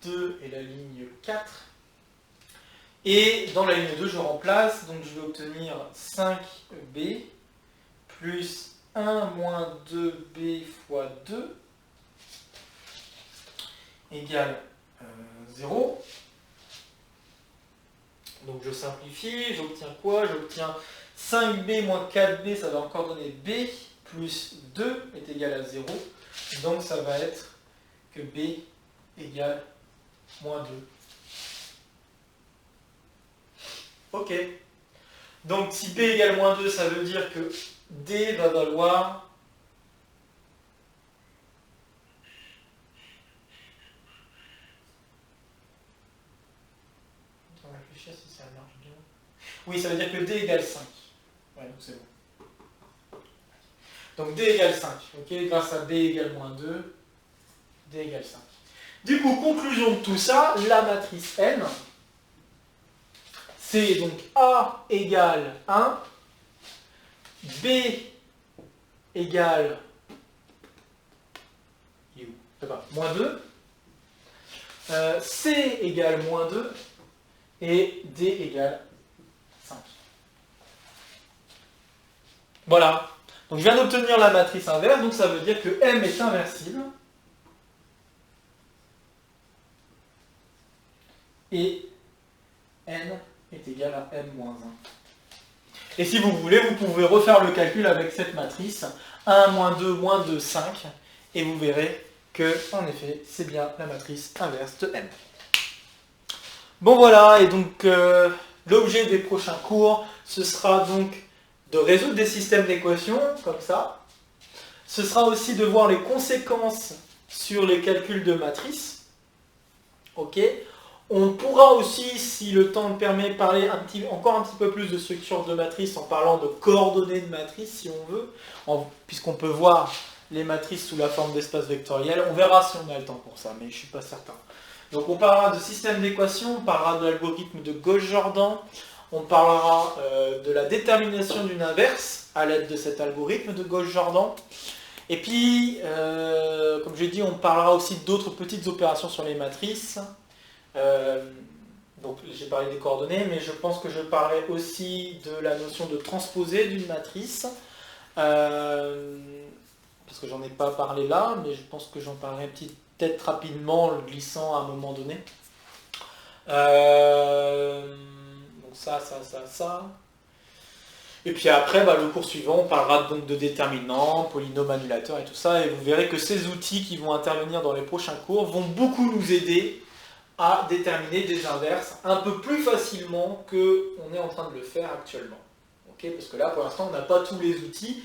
2 et la ligne 4. Et dans la ligne 2, je remplace, donc je vais obtenir 5B plus 1 moins 2B fois 2 égale 0. Donc je simplifie, j'obtiens quoi? J'obtiens 5B moins 4B, ça va encore donner B, plus 2 est égal à 0. Donc ça va être que B égale moins 2. Ok. Donc si B égale moins 2, ça veut dire que D va valoir on va réfléchir si ça marche bien. Oui, ça veut dire que D égale 5. Ouais, donc c'est bon. Donc D égale 5. Ok, grâce à B égale moins 2, D égale 5. Du coup, conclusion de tout ça, la matrice N, c'est donc A égale 1, B égale moins 2, C égale moins 2, et D égale 5. Voilà. Donc je viens d'obtenir la matrice inverse, donc ça veut dire que M est inversible. Et N est égal à M-1. Et si vous voulez, vous pouvez refaire le calcul avec cette matrice. 1, moins 2, 5. Et vous verrez que, en effet, c'est bien la matrice inverse de M. Bon voilà, et donc l'objet des prochains cours, ce sera donc de résoudre des systèmes d'équations, comme ça. Ce sera aussi de voir les conséquences sur les calculs de matrices. Ok. On pourra aussi, si le temps le permet, parler encore un petit peu plus de structure de matrice en parlant de coordonnées de matrice, si on veut, puisqu'on peut voir les matrices sous la forme d'espaces vectoriels. On verra si on a le temps pour ça, mais je ne suis pas certain. Donc on parlera de système d'équations, on parlera de l'algorithme de Gauss-Jordan, on parlera de la détermination d'une inverse à l'aide de cet algorithme de Gauss-Jordan. Et puis, comme j'ai dit, on parlera aussi d'autres petites opérations sur les matrices. Donc j'ai parlé des coordonnées, mais je pense que je parlerai aussi de la notion de transposé d'une matrice, parce que j'en ai pas parlé là, mais je pense que j'en parlerai peut-être rapidement, le glissant à un moment donné. Donc ça. Et puis après, le cours suivant, on parlera donc de déterminants, polynômes annulateurs et tout ça, et vous verrez que ces outils qui vont intervenir dans les prochains cours vont beaucoup nous aider à déterminer des inverses un peu plus facilement qu'on est en train de le faire actuellement. Okay, parce que là, pour l'instant, on n'a pas tous les outils.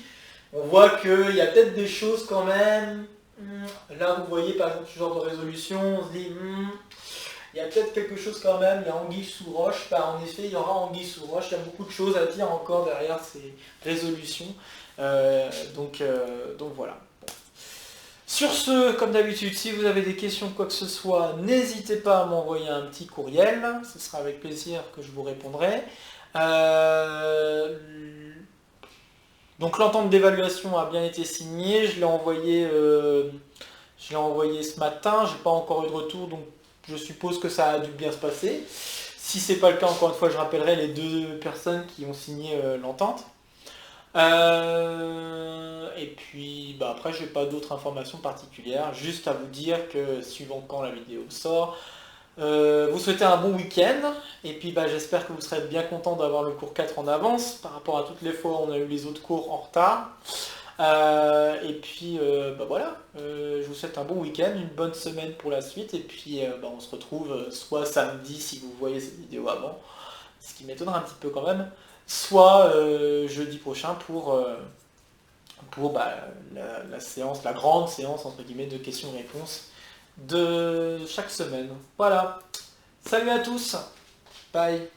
On voit qu'il y a peut-être des choses quand même. Là, vous voyez, par exemple, ce genre de résolution, on se dit, il y a peut-être quelque chose quand même, il y a anguille sous roche. En effet, il y aura anguille sous roche. Il y a beaucoup de choses à dire encore derrière ces résolutions. Donc voilà. Sur ce, comme d'habitude, si vous avez des questions, quoi que ce soit, n'hésitez pas à m'envoyer un petit courriel. Ce sera avec plaisir que je vous répondrai. Donc l'entente d'évaluation a bien été signée. Je l'ai envoyé ce matin. Je n'ai pas encore eu de retour, donc je suppose que ça a dû bien se passer. Si ce n'est pas le cas, encore une fois, je rappellerai les 2 personnes qui ont signé l'entente. Et puis bah, après j'ai pas d'autres informations particulières, juste à vous dire que suivant quand la vidéo sort, vous souhaitez un bon week-end, et puis bah, j'espère que vous serez bien content d'avoir le cours 4 en avance, par rapport à toutes les fois où on a eu les autres cours en retard. Et puis bah voilà, je vous souhaite un bon week-end, une bonne semaine pour la suite, et puis bah, on se retrouve soit samedi si vous voyez cette vidéo avant, ce qui m'étonnera un petit peu quand même, soit jeudi prochain pour bah, la séance, la grande séance entre guillemets de questions-réponses de chaque semaine. Voilà, salut à tous, bye.